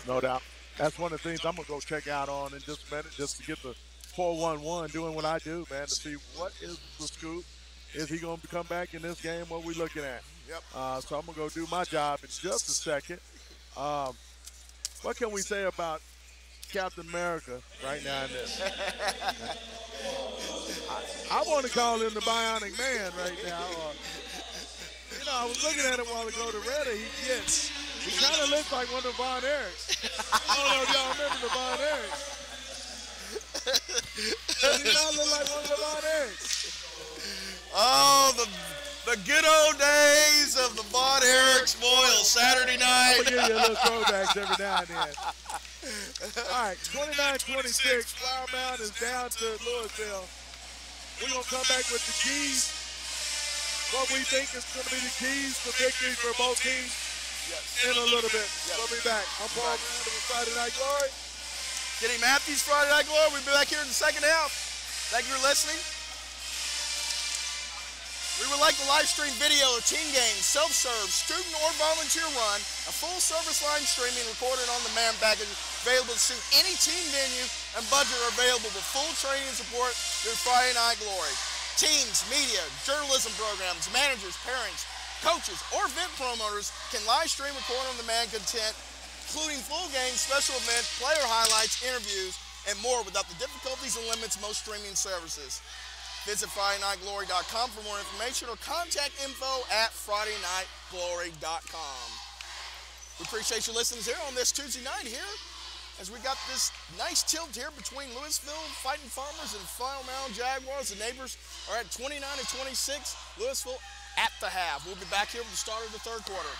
No doubt. That's one of the things I'm going to go check out on in just a minute, just to get the 4-1-1, doing what I do, man, to see what is the scoop. Is he going to come back in this game? What we looking at? Yep. So I'm going to go do my job in just a second. What can we say about Captain America right now in this? I want to call him the Bionic Man right now. You know, I was looking at him a while ago. The redder he gets, he kind of looks like one of the Von Erichs. I don't know if y'all remember the Von Erichs. Does he not look like one of the Von Erichs? Oh, the good old days of the Von Erich spoil Saturday night. I'm going to give you a little throwbacks every now and then. All right, 29-26. Flower Mound is down to Lewisville. We're going to come back with the keys. What we think is going to be the keys for victory for both teams in a little bit. We'll be back. I'm Paul Mound with Friday Night Glory. Kenny Matthews, Friday Night Glory. We'll be back here in the second half. Thank you for listening. We would like to live stream video of team games, self-serve, student or volunteer run, a full-service line streaming recorded on demand package available to suit any team venue, and budget are available with full training and support through Friday Night Glory. Teams, media, journalism programs, managers, parents, coaches, or event promoters can live stream record on demand content, including full games, special events, player highlights, interviews, and more without the difficulties and limits of most streaming services. Visit FridayNightGlory.com for more information or contact info@FridayNightGlory.com. We appreciate you listening here on this Tuesday night here as we got this nice tilt here between Lewisville Fighting Farmers and Flower Mound Jaguars. The neighbors are at 29-26. Lewisville at the half. We'll be back here with the start of the third quarter.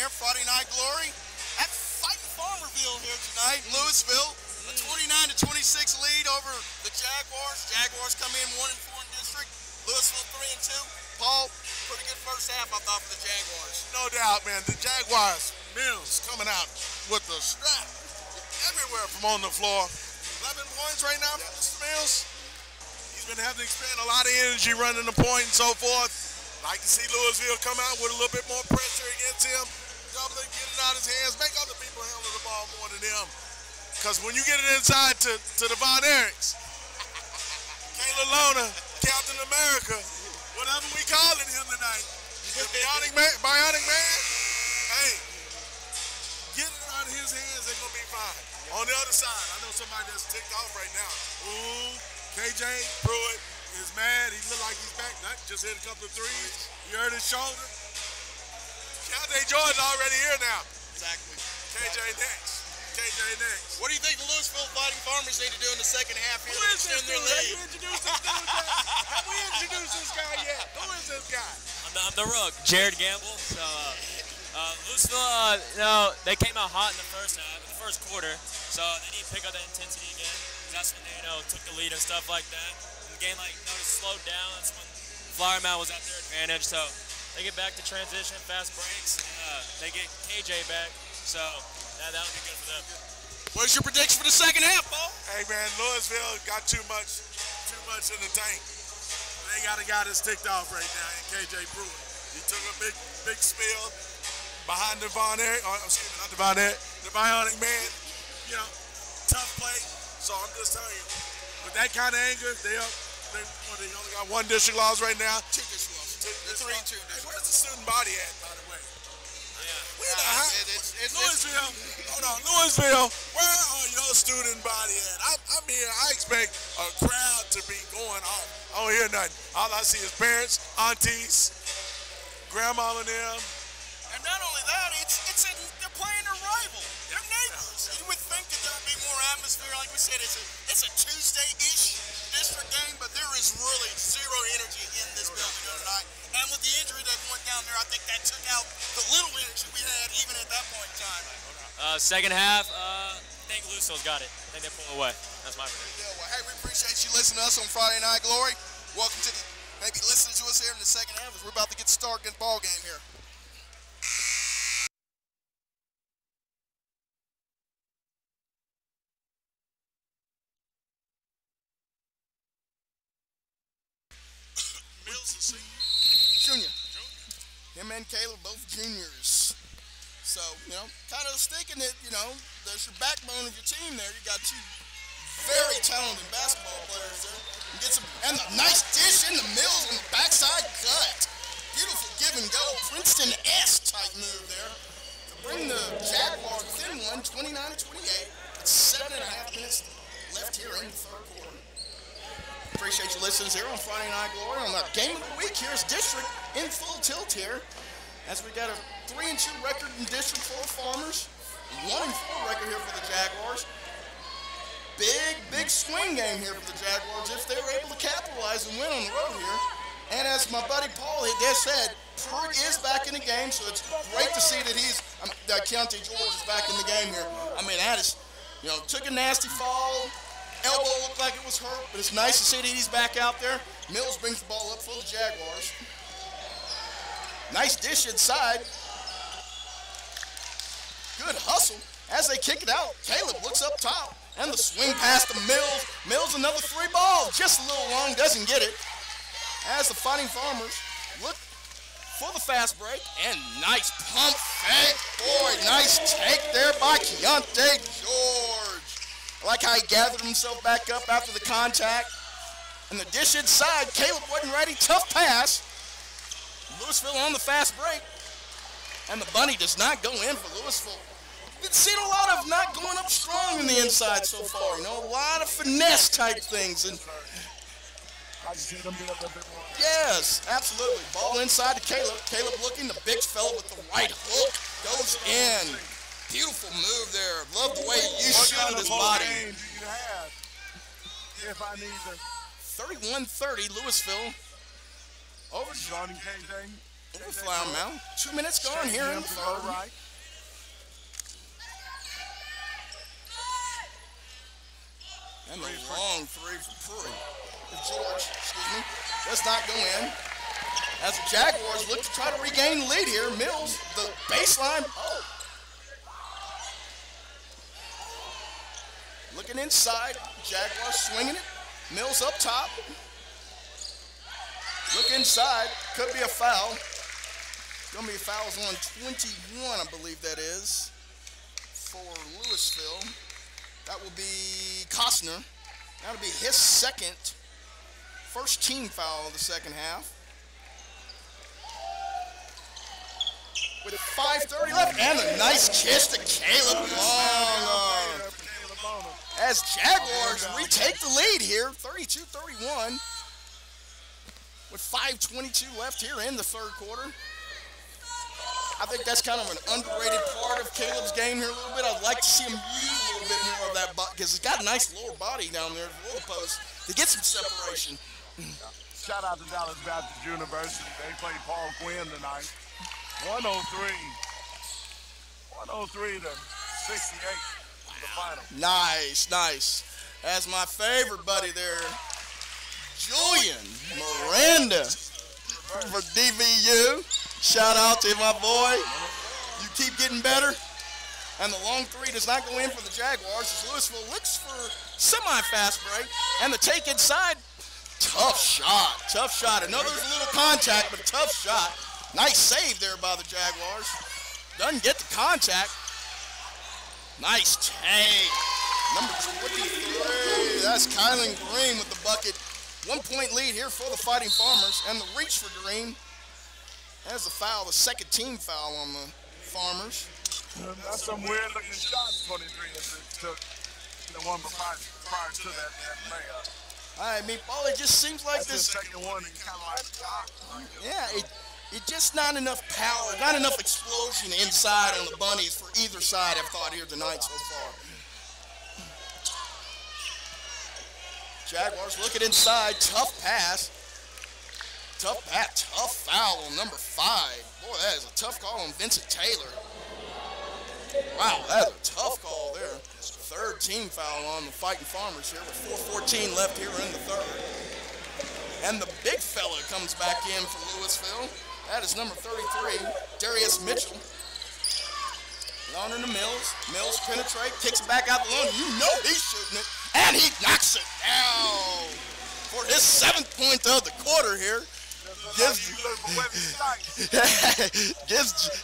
here, Friday Night Glory at Fighting Farmerville here tonight, Lewisville. A 29-26 lead over the Jaguars. Jaguars come in 1-4 in district. Lewisville 3-2. Paul, pretty good first half, I thought, for the Jaguars. No doubt, man. The Jaguars, Mills coming out with the strap everywhere from on the floor. 11 points right now from Mr. Mills. He's been having to expend a lot of energy running the point and so forth. Like to see Lewisville come out with a little bit more pressure against him. Doubling, get it out of his hands, make other people handle the ball more than him. Because when you get it inside to Devon Eriks, Kayla Lona, Captain America, whatever we calling him tonight, the bionic man, hey, get it out of his hands, they're going to be fine. On the other side, I know somebody that's ticked off right now. Ooh, KJ Pruitt is mad. He look like he's back. Just hit a couple of threes. You heard his shoulder. Keontae Jordan's already here now. Exactly. KJ next. What do you think the Lewisville Fighting Farmers need to do in the second half here? Who is this dude? Have you introduced this dude yet? Have we introduced this guy yet? Who is this guy? I'm the rook, Jared Gamble. So, Lewisville, they came out hot in the first half, in the first quarter. So they need to pick up that intensity again. That's when they, took the lead and stuff like that. And the game, slowed down. That's when Flower Mound was at their advantage. So they get back to transition, fast breaks. They get KJ back. So that would be good for them. What's your prediction for the second half, Paul? Hey, man, Lewisville got too much in the tank. They got a guy that's ticked off right now in KJ Pruitt. He took a big spill behind Devon Eriks. Oh, excuse me, not Devon Eriks. The bionic man, tough play. So I'm just telling you, with that kind of anger, they only got one district loss right now. Two district losses. They're 3-2. Hey, where's the student body at, by the way? Lewisville, hold on, Lewisville, where are your student body at? I'm here, I expect a crowd to be going off. I don't hear nothing. All I see is parents, aunties, grandma and them. And not only that, they're playing a rival. They're neighbors. You would think that there would be more atmosphere. Like we said, it's a Tuesday-ish district game, but there is really zero energy in this building tonight. And with the injury that went down there, I think that took out the little energy we had even at that point in time. Second half, I think Lewisville's got it. I think they pull away. That's my prediction. Yeah, well, hey, we appreciate you listening to us on Friday Night Glory. Welcome to maybe listening to us here in the second half as we're about to get started in the ball game here. Junior. Him and Caleb, both juniors. So, kind of thinking that, there's your backbone of your team there. You got two very talented basketball players there. And a nice dish in the Mills and the backside cut. Beautiful give and go. Princeton-esque type move there. To bring the Jaguars within one, 29-28. It's 7.5 minutes left here in the third quarter. Appreciate you listening here on Friday Night Glory on our game of the week. Here's district in full tilt here, as we got a 3-2 record in district for the Farmers, 1-4 record here for the Jaguars. Big swing game here for the Jaguars if they were able to capitalize and win on the road here. And as my buddy Paul had just said, Pruitt is back in the game, so it's great to see that Keontae George is back in the game here. I mean, that is, took a nasty fall. Elbow looked like it was hurt, but it's nice to see that he's back out there. Mills brings the ball up for the Jaguars. Nice dish inside. Good hustle as they kick it out. Caleb looks up top, and the swing pass to Mills. Mills another 3 ball, just a little long, doesn't get it. As the Fighting Farmers look for the fast break, and nice pump fake. Boy, nice take there by Keontae George. I like how he gathered himself back up after the contact. And the dish inside, Caleb wasn't ready, tough pass. Lewisville on the fast break. And the bunny does not go in for Lewisville. We've seen a lot of not going up strong in the inside so far, a lot of finesse type things. And yes, absolutely. Ball inside to Caleb. Caleb looking, the big fella with the right hook goes in. Beautiful move there. Love the way you shooted his body. 31-30, Lewisville. Over Johnny KJ. over Flower Mound. 2 minutes gone here in the third. Right. And the long three for Pruitt. George, does not go in. As the Jaguars look to try to regain the lead here, Mills, the baseline. Oh. Looking inside, Jaguars swinging it. Mills up top. Look inside, could be a foul. Gonna be fouls on 21, I believe that is, for Lewisville. That will be Costner. That'll be his first team foul of the second half. With 5:30 left, and a nice kiss to Caleb Long. As Jaguars retake the lead here, 32-31. With 5:22 left here in the third quarter. I think that's kind of an underrated part of Caleb's game here a little bit. I'd like to see him use a little bit more of that, because he's got a nice lower body down there below the post to get some separation. Shout out to Dallas Baptist University. They played Paul Quinn tonight. 103 to 68 the final. Nice, nice. That's my favorite buddy there, Julian Miranda for DVU. Shout out to my boy. You keep getting better. And the long three does not go in for the Jaguars as Lewisville looks for semi-fast break. And the take inside, tough shot, tough shot. I know there's a little contact, but a tough shot. Nice save there by the Jaguars. Doesn't get the contact. Nice take. Number 23, that's Kylan Green with the bucket. 1 point lead here for the Fighting Farmers, and the reach for Green. There's a foul, the second team foul on the Farmers. That's some weird looking shots, 23, as it took the one prior to that layup. I mean, Paul, it just seems like that's this. The second one, and kind of like, yeah, it just not enough power, not enough explosion inside on the bunnies for either side, I've thought here tonight so far. Jaguars looking inside, tough pass. Tough foul on number 5. Boy, that is a tough call on Vincent Taylor. Wow, that's a tough call there. Third team foul on the Fighting Farmers here with 4:14 left here in the third. And the big fella comes back in for Lewisville. That is number 33, Darius Mitchell. Loaner to Mills. Mills penetrate, kicks it back out the loaner. You know he's shooting it. And he knocks it down for his 7th point of the quarter here. Gives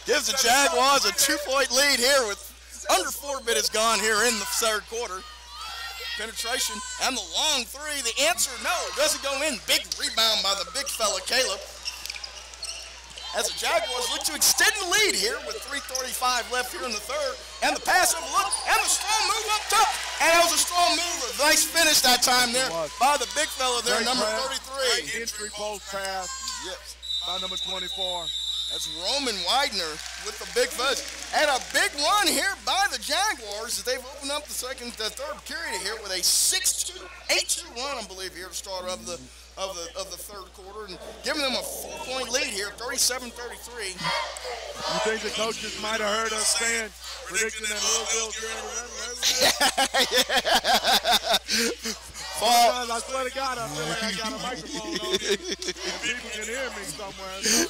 the Jaguars a 2-point lead here with under 4 minutes gone here in the third quarter. Penetration and the long three. The answer, no, doesn't go in. Big rebound by the big fella, Caleb. As the Jaguars look to extend the lead here with 3:35 left here in the third. And the pass overlooked, and the strong move up top. And that was a strong move. A nice finish that time there by the big fella there, number 33. Great entry post pass. Yes. By number 24. That's Roman Widener with the big fuzz. And a big run here by the Jaguars as they've opened up the third period here with a 8-2 run, I believe, here to start of the third quarter, and giving them a 4-point lead here, 37-33. You think the coaches might have heard us saying, predicting that Lewisville I swear to God, I feel like I got a microphone on me, and people can hear me somewhere. So.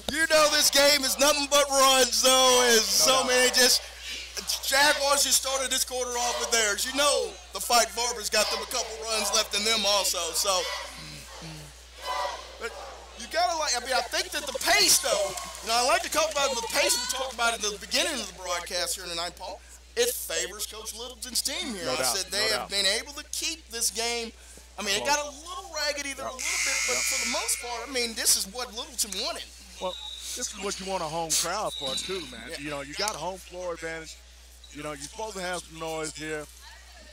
You know this game is nothing but runs, though, as Jaguars just started this quarter off with theirs. You know the Fighting Farmers got them a couple runs left in them also. So, but you gotta I think that the pace, though, I like to talk about the pace we talked about at the beginning of the broadcast here tonight, Paul. It favors Coach Littleton's team here. I said they have been able to keep this game. I mean, it got a little raggedy there a little bit, but for the most part, I mean, this is what Littleton wanted. Well, this is what you want a home crowd for, too, man. Yeah. You got home floor advantage. You're supposed to have some noise here.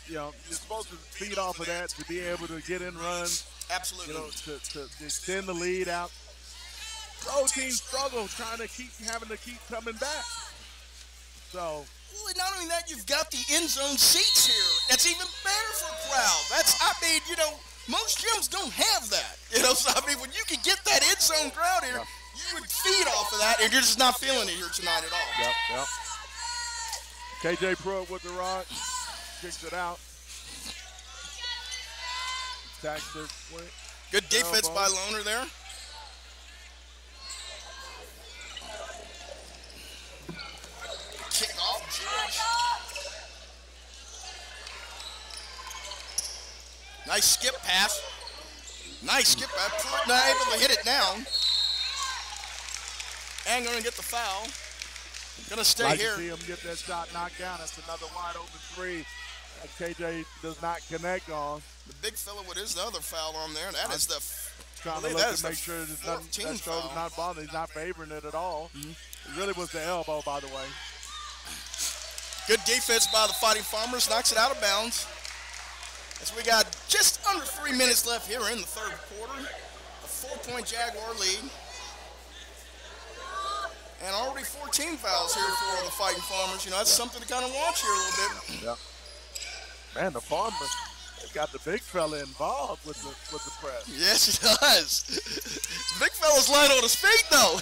You're supposed to feed off of that to be able to get in runs. Absolutely. To extend the lead out. Road teams struggle having to keep coming back. So. Well, not only that, you've got the end zone seats here. That's even better for a crowd. Most gyms don't have that. You know, so I mean, when you can get that end zone crowd here, you would feed off of that, and you're just not feeling it here tonight at all. Yep. KJ Pruitt with the rock, kicks it out. Attacks it quick. Good defense by Lohner there. Kick off George. Nice skip pass. Nice skip pass. Pruitt not able to hit it down. And going to get the foul. Going to stay here. To see him get that shot knocked down. That's another wide open three that KJ does not connect on. The big fella with his other foul on there. That is the trying to look to make sure that shoulder's not bothering. He's not favoring it at all. It really was the elbow, by the way. Good defense by the Fighting Farmers. Knocks it out of bounds. As we got just under 3 minutes left here in the third quarter. A 4-point Jaguar lead. And already 14 fouls here for the Fighting Farmers. You know, that's something to kind of watch here a little bit. Yeah. Man, the Farmers got the big fella involved with the press. Yes, he does. The big fella's light on his feet, though.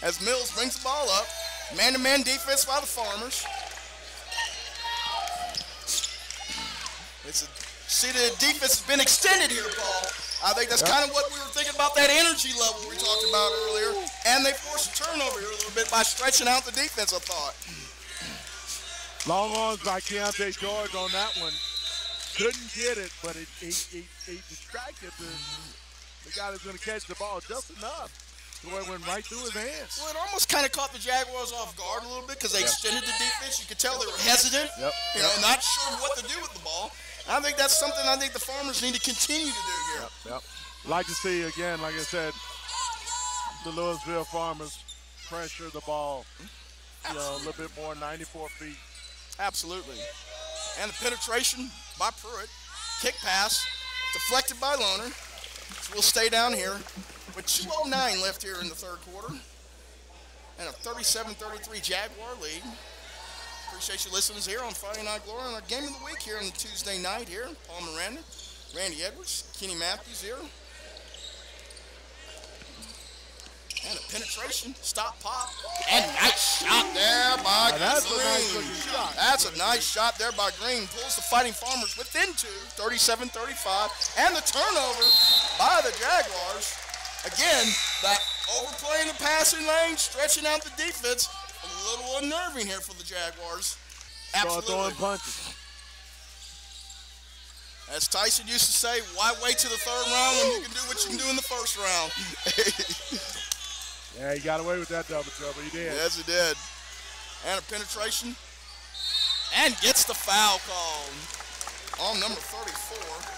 As Mills brings the ball up. Man-to-man defense by the Farmers. See, the defense has been extended here, Paul. I think that's kind of what we were thinking about, that energy level we talked about earlier. And they forced a turnover here a little bit by stretching out the defense, I thought. Long arms by Keontae George on that one. Couldn't get it, but he distracted the guy that's going to catch the ball just enough. The way it went right through his hands. Well, it almost kind of caught the Jaguars off guard a little bit because they extended the defense. You could tell they were hesitant, you know, not sure what to do with the ball. I think that's something I think the Farmers need to continue to do here. Like to see, again, like I said, the Lewisville Farmers pressure the ball, you know, a little bit more, 94 feet. Absolutely. And the penetration by Pruitt. Kick pass, deflected by Lohner. So we'll stay down here with 2:09 left here in the third quarter. And a 37-33 Jaguar lead. Appreciate you listening here on Friday Night Glory on our Game of the Week here on the Tuesday night here. Paul Miranda, Randy Edwards, Kenny Matthews here. And a penetration, stop, pop, and nice shot there by Green. That's a nice looking shot. That's a nice shot there by Green. Pulls the Fighting Farmers within two, 37-35. And the turnover by the Jaguars. Again, that overplaying the passing lane, stretching out the defense. A little unnerving here for the Jaguars. Absolutely. Throwing punches. As Tyson used to say, why wait to the third round when you can do what you can do in the first round? Yeah, he got away with that double trouble. He did. Yes, he did. And a penetration. And gets the foul call on number 34.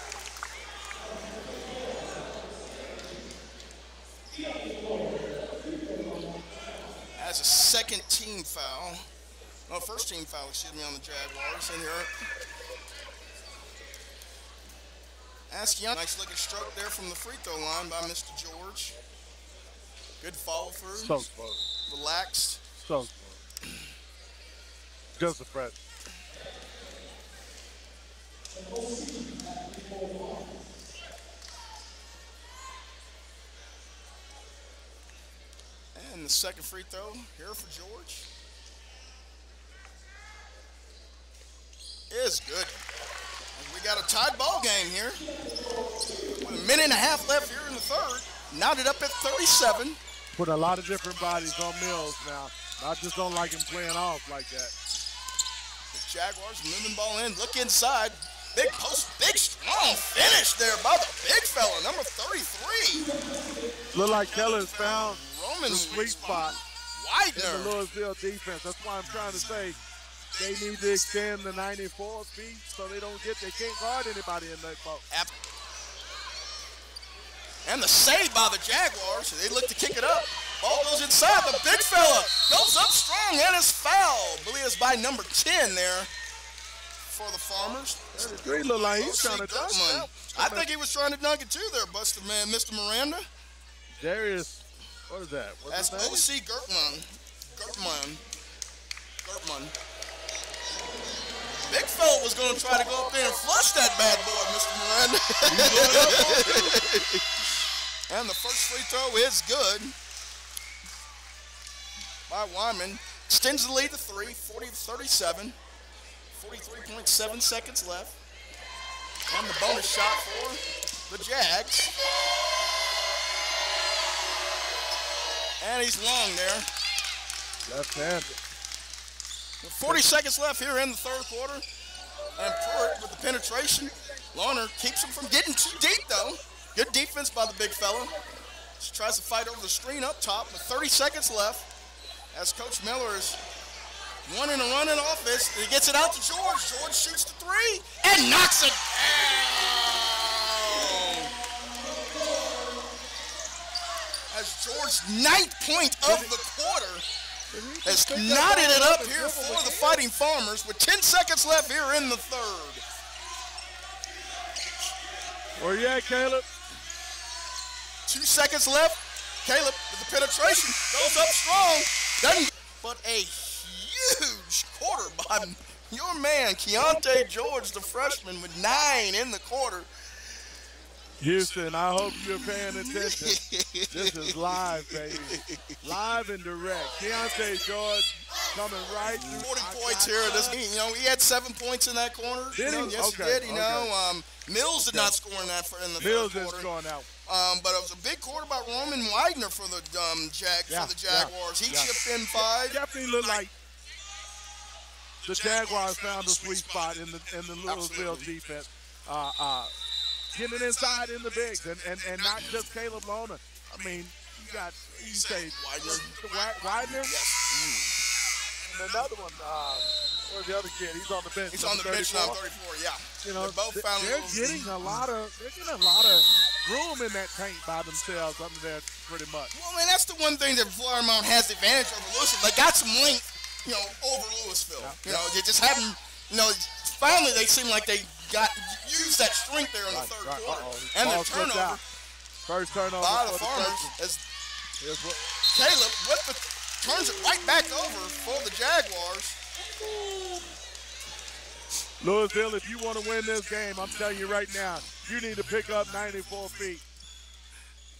That's a second team foul. No, first team foul, excuse me, on the Jaguars in here. Askeon, nice looking stroke there from the free throw line by Mr. George. Good follow through. So close. Relaxed. So close. Just a freshman. And the second free throw here for George is good. And we got a tied ball game here with a minute and a half left here in the third. Knotted up at 37. Put a lot of different bodies on Mills now. I just don't like him playing off like that. The Jaguars moving ball in. Look inside. Big post, big strong finish there by the big fella, number 33. Look like Keller's found Roman the sweet spot Widener. in the Lewisville defense. That's why I'm trying to say they need to extend the 94 feet so they can't guard anybody in that ball. And the save by the Jaguars. They look to kick it up. Ball goes inside. The big fella goes up strong and is fouled. I believe it's by number 10 there for the Farmers. He looked like he's trying to dunk it. I think he was trying to dunk it too there, Buster man, Mr. Miranda. Darius, what is that? That's O.C. Gertman. Big fella was going to try to go up there and flush that bad boy, Mr. Miranda. And the first free throw is good by Wyman. Extends the lead to 3, 40-37. 43.7 seconds left. And the bonus shot for the Jags. And he's long there. Left-handed. With 40 seconds left here in the third quarter. And Pruitt with the penetration. Lohner keeps him from getting too deep, though. Good defense by the big fella. She tries to fight over the screen up top with 30 seconds left. As Coach Miller is running offense. He gets it out to George. George shoots the 3 and knocks it down. As George's 9th point of the quarter has knotted it up here for the Fighting Farmers with 10 seconds left here in the third. Where you at, Caleb? 2 seconds left. Caleb with the penetration goes up strong. Doesn't, but a huge quarter by your man, Keontae George, the freshman, with 9 in the quarter. Houston, I hope you're paying attention. This is live, baby. Live and direct. Keontae George coming right through. 40 points here at this game. You know, he had 7 points in that corner. Did he? Yes, he did. You know, Mills did not score in that in the Mills third is quarter. scoring out. But it was a big quarter by Roman Widener for the Jaguars. He chipped in 5. Definitely looked like the Jaguars found a sweet spot in the Lewisville defense. Getting inside in the bigs and not just Caleb Lohner. I mean, you say Widener. Yes. And another one, where's the other kid? He's on the bench. He's on the bench now, 34. Yeah. You know, they're getting a lot of room in that paint by themselves under there, pretty much. Well, man, that's the one thing that Florida Mound has the advantage over Lewisville. They got some length, you know, over Lewisville. You know, they just haven't, you know, finally they seem like they used that strength there in the third quarter. And the turnover. First turnover by the for Farmers the as Caleb turns it right back over for the Jaguars. Lewisville, if you want to win this game, I'm telling you right now, you need to pick up 94 feet.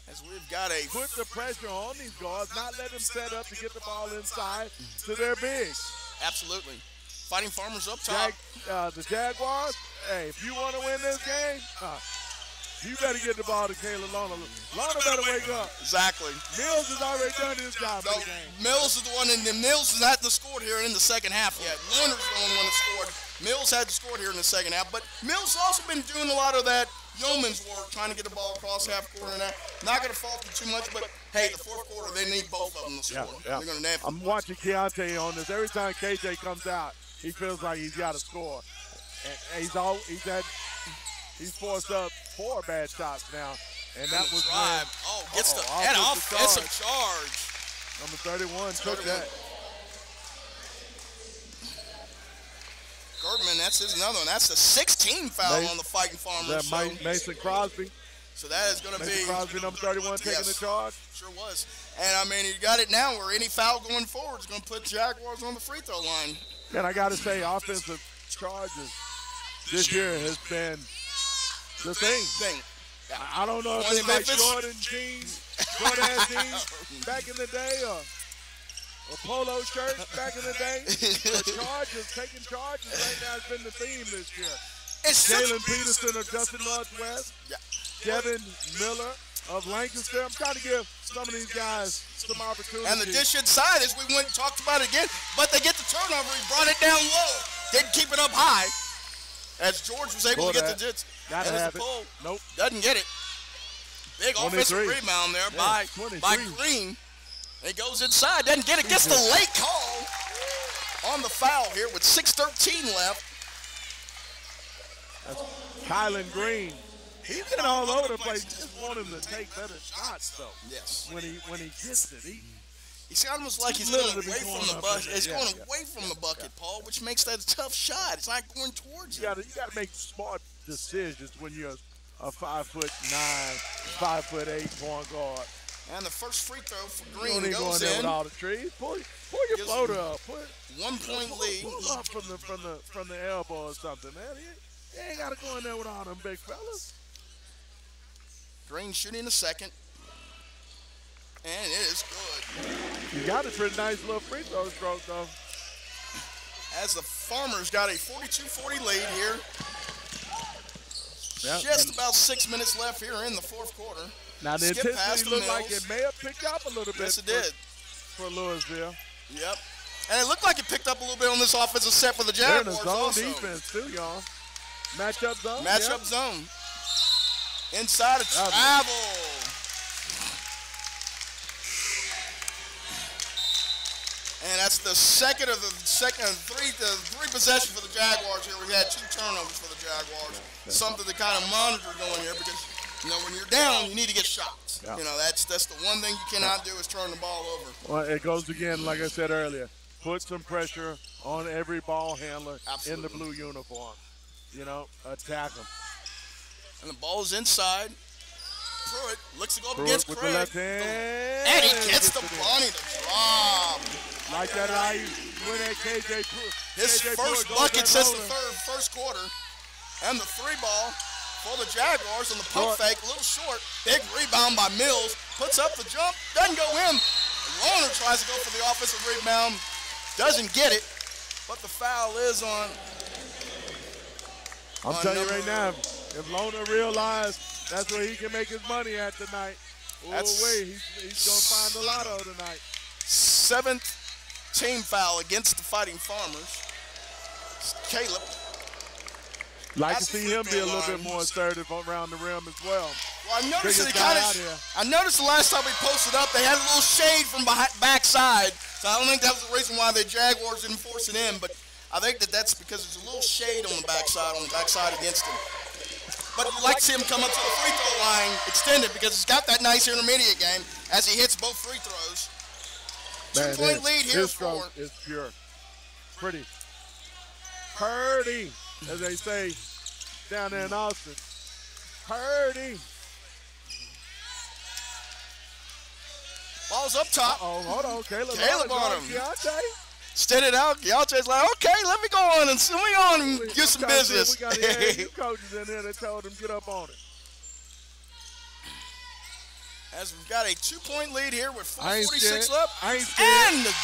As we've got put the pressure on these guards, not let them set up to get the ball inside to their bigs. Absolutely. Fighting Farmers up top. The Jaguars, hey, if you want to win this game, you better get the ball to Caleb Lohner. Lohner better wake up. Exactly. Mills has already done his job for the game. Mills is the one, and Mills has not scored here in the second half yet. Lohner's the only one that scored. Mills hadn't scored here in the second half, but Mills has also been doing a lot of that yeoman's work, trying to get the ball across half court and that. Not going to fault them too much, but hey, the fourth quarter, they need both of them to score. Yeah. They're going to nab I'm watching Keontae on this. Every time KJ comes out, he feels like he's got to score. And he's forced up 4 bad shots now, and that was drive. Gets the offensive charge. Number 31 took that. Gertman, that's another one. That's the 16th foul on the Fighting Farmers. That Mason Crosby. So that is going to be Mason Crosby, number 31, taking the charge. Sure was. And I mean, you got it now where any foul going forward is going to put Jaguars on the free throw line. And I got to say, offensive charges this year has been the thing. I don't know if it's like Jordan jeans, short-ass jeans back in the day, or polo shirts back in the day. But taking charges right now has been the theme this year. Jalen Peterson of Justin Northwest, Kevin Miller of Lancaster. I'm trying to give some of these guys some opportunities. And the dish inside, as we went and talked about it again, but they get the turnover. He brought it down low. Didn't keep it up high. As George was able to get the jits. Gotta have it. Nope. Doesn't get it. Big offensive rebound there by Green. He goes inside, doesn't get it. Gets the late call on the foul here with 6:13 left. That's Kylan Green. He's been all over the place. Just want him to take better shots, though. Yes. When he gets it, it's almost like he's going away from the bucket. It's going away from the bucket, Paul, which makes that a tough shot. It's not going towards you. You got to make smart decisions when you're a 5'9", 5'8" point guard. And the first free throw for Green goes goes in. in. With all the trees. Pull your floater up. 1 point lead. Pull up from the elbow or something, man. He You ain't got to go in there with all them big fellas. Green shooting a second. And it is good. You got a pretty nice little free throw stroke, though. As the Farmers got a 42-40 lead here. Yep. Just about 6 minutes left here in the fourth quarter. Now, the Skip past intensity the looked like Mills. it may have picked up a little bit. Yes, it did. For Lewisville. Yep. And it looked like it picked up a little bit on this offensive set for the They're in Jaguars a zone also. defense, too, y'all. Matchup zone. Matchup zone. Inside of travel. And that's the second of the three possessions for the Jaguars here. We had 2 turnovers for the Jaguars. Something to kind of monitor going here because, you know, when you're down, you need to get shots. Yeah. You know, that's the one thing you cannot do is turn the ball over. Well, it goes again, like I said earlier. Put some pressure on every ball handler in the blue uniform. You know, attack them. And the ball is inside. Pruitt looks to go up against with Craig. the left hand. And he gets the bunny to drop. Like that, I win at KJ Pruitt. His first bucket since the first quarter. And the 3-ball for the Jaguars on the pump fake. A little short. Big rebound by Mills. Puts up the jump. Doesn't go in. Warner tries to go for the offensive rebound. Doesn't get it. But the foul is on. I'm telling you right now, if Lona realized that's where he can make his money at tonight, he's going to find the lotto tonight. 7th team foul against the Fighting Farmers. Caleb. Like to see him be a little bit more assertive around the rim as well. Well, I noticed I noticed the last time we posted up, they had a little shade from backside. So I don't think that was the reason why the Jaguars didn't force it in, but I think that's because there's a little shade on the backside against him. But you'd like to see him come up to the free throw line extended because he's got that nice intermediate game as he hits both free throws. 2-point lead here for. His stroke is pure. Pretty. Purdy, as they say down there in Austin. Purdy. Ball's up top. Hold on. Caleb on him. Keontae. Extend it out. Keontae's like, okay, let me go on and get some business. We got the coaches in there that told him get up on it. As we've got a 2-point lead here with 4:46 left. left. And the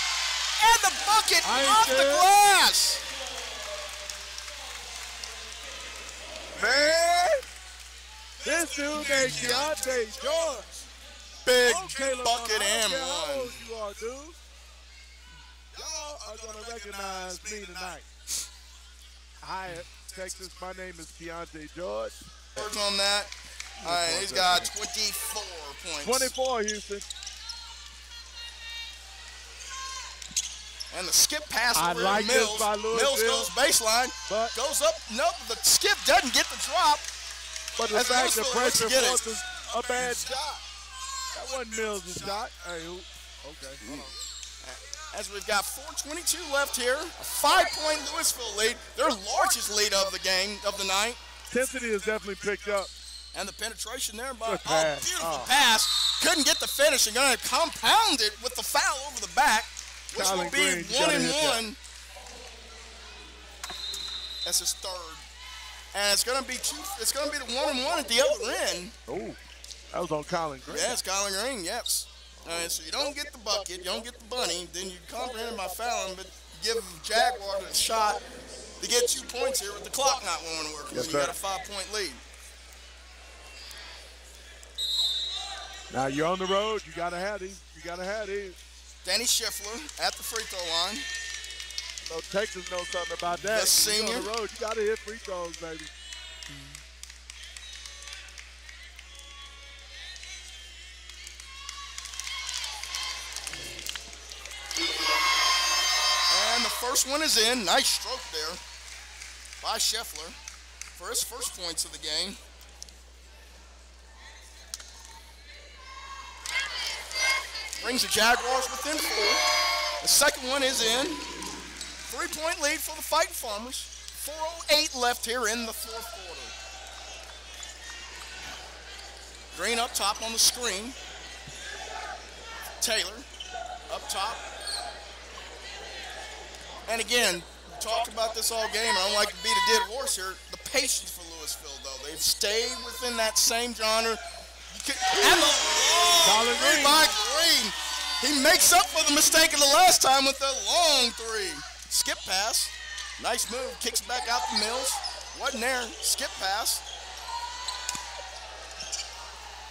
bucket off the glass. Man, this dude named Keontae George. Big Caleb, bucket and how one. old you are, dude. Y'all are going to recognize me tonight. Hi, Texas. My name is Keontae George. On that. All right, he's got 24 points. 24, Houston. And the skip pass I over like Mills. this by Lewisville, Mills goes baseline, but goes up. Nope, the skip doesn't get the drop. But the fact the pressure forces a bad shot. That wasn't Mills' shot. Hey, okay, hold on. As we've got 4:22 left here, a 5-point Lewisville lead, their largest lead of the game, of the night. Intensity has definitely picked up. And the penetration there by pass. Beautiful pass. Couldn't get the finish and going to compound it with the foul over the back, which will be 1-1. That's his third. And it's going to be the 1-1 at the other end. Oh, that was on Colin Green. Yeah, it's Colin Green, yes. All right, so you don't get the bucket, you don't get the bunny, then you comprehend by fouling, but give Jaguars a shot to get 2 points here with the clock not going to work. Yes, you got a 5-point lead. Now you're on the road. You gotta have these. Danny Schiffler at the free throw line. So Texas knows something about that. The senior. You're on the road. You gotta hit free throws, baby. And the first one is in. Nice stroke there by Schiffler for his first points of the game. Brings the Jaguars within 4. The second one is in. 3-point lead for the Fighting Farmers. 4:08 left here in the fourth quarter. Green up top on the screen. Taylor up top. And again, we talked about this all game. I don't like to beat a dead horse here. The patience for Lewisville, though. They've stayed within that same genre. And the long three by Green. He makes up for the mistake of the last time with the long three. Skip pass. Nice move. Kicks back out to Mills. Wasn't there. Skip pass.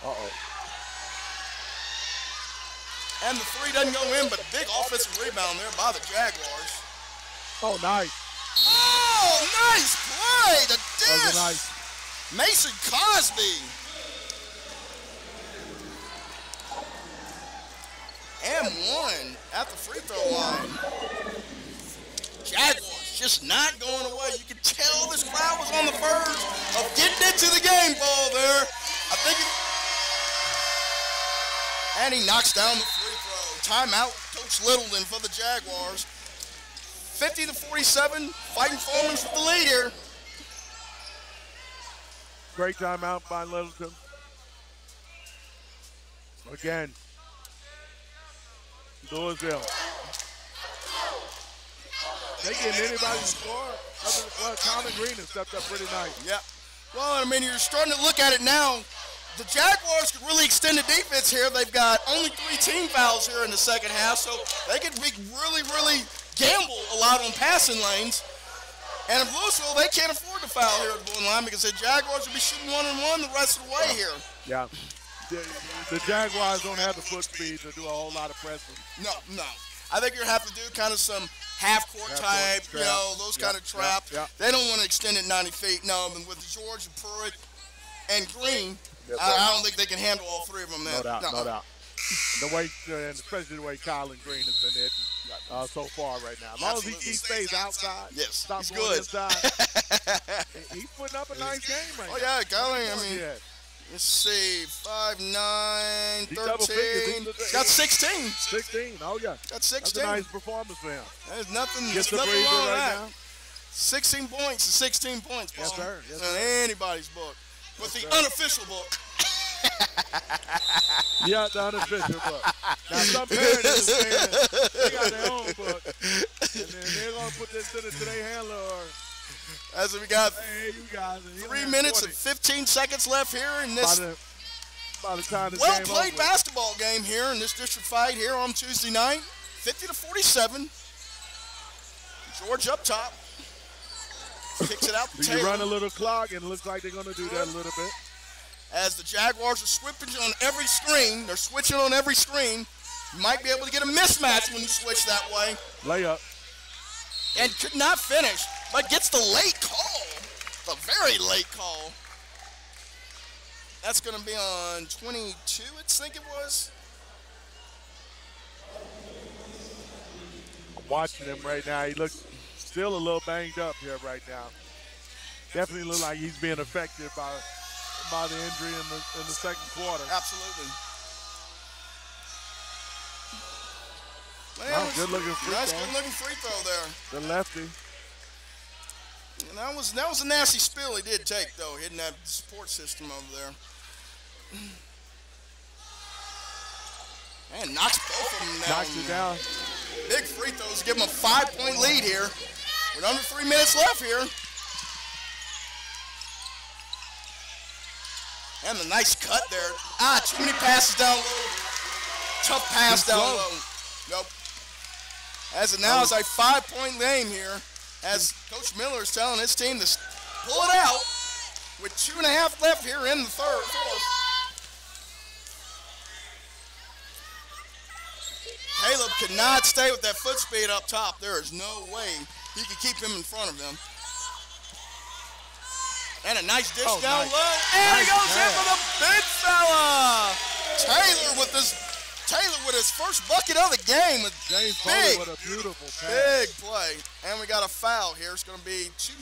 Uh-oh. And the three doesn't go in, but a big offensive rebound there by the Jaguars. Oh, nice. Oh, nice play. The dish. That was nice. Mason Cosby. And one at the free throw line. Jaguars just not going away. You can tell this crowd was on the verge of getting into the game ball there. I think and he knocks down the free throw. Timeout, Coach Littleton for the Jaguars. 50-47, Fighting Foreman's with the lead here. Great timeout by Littleton. Again, Lewisville. They getting anybody to score. Well, Colin Green has stepped up pretty nice. Yeah. Well, I mean, you're starting to look at it now. The Jaguars could really extend the defense here. They've got only 3 team fouls here in the second half, so they could really gamble a lot on passing lanes. And if Lewisville, they can't afford to foul here at the blue line because the Jaguars will be shooting 1-and-1 the rest of the way here. Yeah. The Jaguars don't have the foot speed to do a whole lot of pressing. No. I think you're going to have to do kind of some half-court type, those kind of traps. They don't want to extend it 90 feet. No, but with George and Pruitt and Green, I don't think they can handle all 3 of them there. No doubt. The way, and especially the way Colin Green has been hitting so far right now. As long as he stays outside, stop going good. inside, he's putting up a nice game right now. Oh, yeah, Colin, I mean, let's see, 5'9", 13, got 16. 16, oh yeah. Got 16. That's a nice performance for him. There's nothing wrong with that. 16 points to 16 points, Paul. Yes, sir. Yes, on anybody's book. With the unofficial book. Yeah, the unofficial book. Now, some parents are saying they got their own book, and then they're going to put this in it to their handler. As we got you guys, 3 minutes and 15 seconds left here in this by the time well-played basketball game here in this district fight here on Tuesday night. 50-47. George up top. Kicks it out to Taylor. You run a little clock, and it looks like they're going to do that a little bit. As the Jaguars are switching on every screen, they're switching on every screen. You might be able to get a mismatch when you switch that way. Layup. And could not finish, but gets the late call, the very late call. That's going to be on 22, I think it was. I'm watching him right now. He looks still a little banged up here right now. Definitely look like he's being affected by the injury in the second quarter. Absolutely. Wow, good-looking free throw. Nice, good-looking free throw there. The lefty. And that was a nasty spill he did take, though, hitting that support system over there. And knocks both of them down. Knocks it down. Big free throws give him a 5-point lead here. With under 3 minutes left here. And the nice cut there. Too many passes down low. Tough pass down low. Nope. As it now is a 5-point game here. As Coach Miller is telling his team to pull it out with 2.5 left here in the fourth. Caleb could not stay with that foot speed up top. There is no way he could keep him in front of him. And a nice dish down low. And he goes in for the big fella. Taylor with his first bucket of the game. James Foley with a beautiful pass. Big play. And we got a foul here. It's going to be two.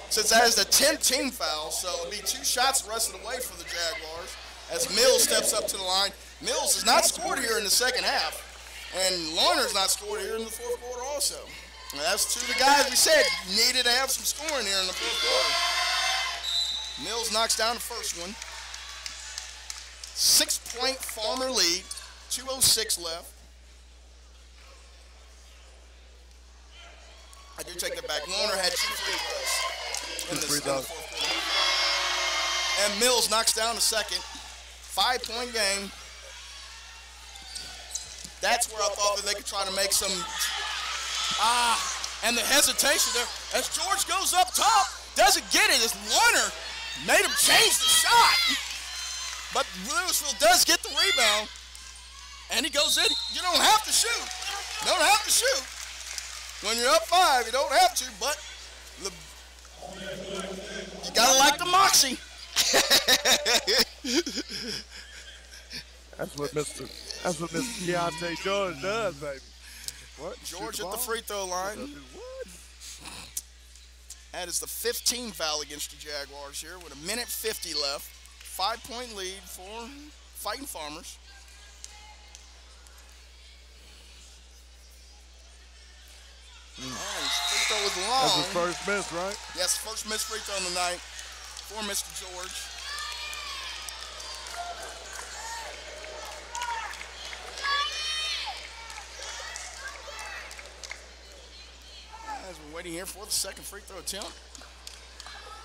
Since that is the 10th team foul, so it'll be 2 shots the rest of the way for the Jaguars. As Mills steps up to the line. Mills has not scored here in the second half. And Lerner's not scored here in the fourth quarter also. And that's 2 of the guys we said needed to have some scoring here in the fourth quarter. Mills knocks down the first one. 6-point Farmer lead. 2:06 left. I do take that back. Lerner had 2 free throws in this in the fourth quarter. And Mills knocks down the second. 5-point game. That's where I thought that they could try to make some. And the hesitation there as George goes up top, doesn't get it. His runner made him change the shot. But Lewisville does get the rebound. And he goes in. You don't have to shoot. You don't have to shoot. When you're up 5, you don't have to, but you gotta like the moxie. That's what Mr. Keontae George does, baby. What? George at the free throw line. That is the 15th foul against the Jaguars here with 1:50 left. 5-point lead for Fighting Farmers. And his free throw was long. That's his first miss, right? Yes, first missed free throw of the night for Mr. George. As we're waiting here for the second free throw attempt.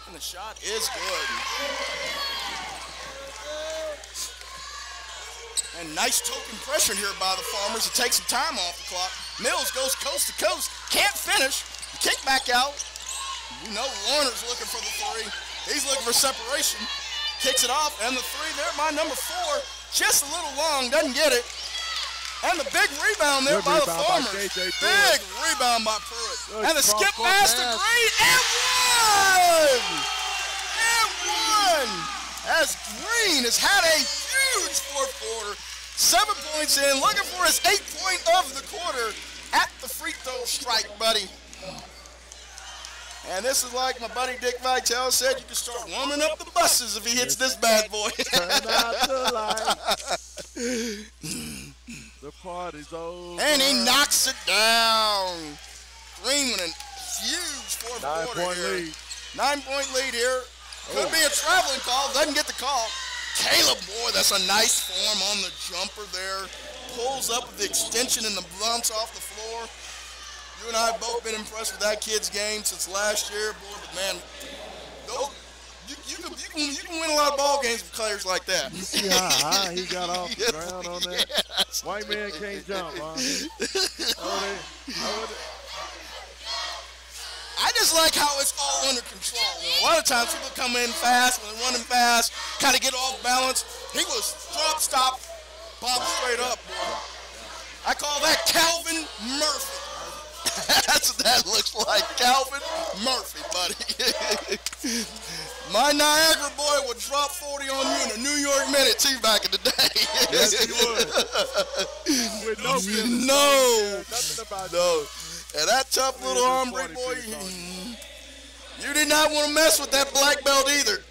And the shot is good. And nice token pressure here by the Farmers to take some time off the clock. Mills goes coast to coast, can't finish. Kick back out. You know Warner's looking for the three. He's looking for separation. Kicks it off, and the three there by number 4. Just a little long, doesn't get it. And the big rebound there by the Farmers. Big rebound by Pruitt. And the skip pass to Green, and one! And one! As Green has had a huge fourth quarter. 7 points in, looking for his 8th point of the quarter at the free throw strike, buddy. And this is like my buddy Dick Vitale said, you can start warming up the buses if he hits this bad boy. Turn out the lights. The party's over. And he knocks it down. Green with a huge fourth quarter here. Lead. 9-point lead here. Could be a traveling call, doesn't get the call. Caleb, boy, that's a nice form on the jumper there. Pulls up with the extension and the bounce off the floor. You and I have both been impressed with that kid's game since last year, boy. But man, you can win a lot of ball games with players like that. You see how high he got off the ground on that? Yes. White man can't jump, huh? I just like how it's all under control. You know, a lot of times people come in fast, when they're running fast, kind of get off balance. He was drop, stop, pop straight up, boy. I call that Calvin Murphy. That's what that looks like, Calvin Murphy, buddy. My Niagara boy would drop 40 on you in a New York minute, too, back in the day. Yes, he would. With no business. Nothing about no. And that tough little hombre, boy, you did not want to mess with that black belt either.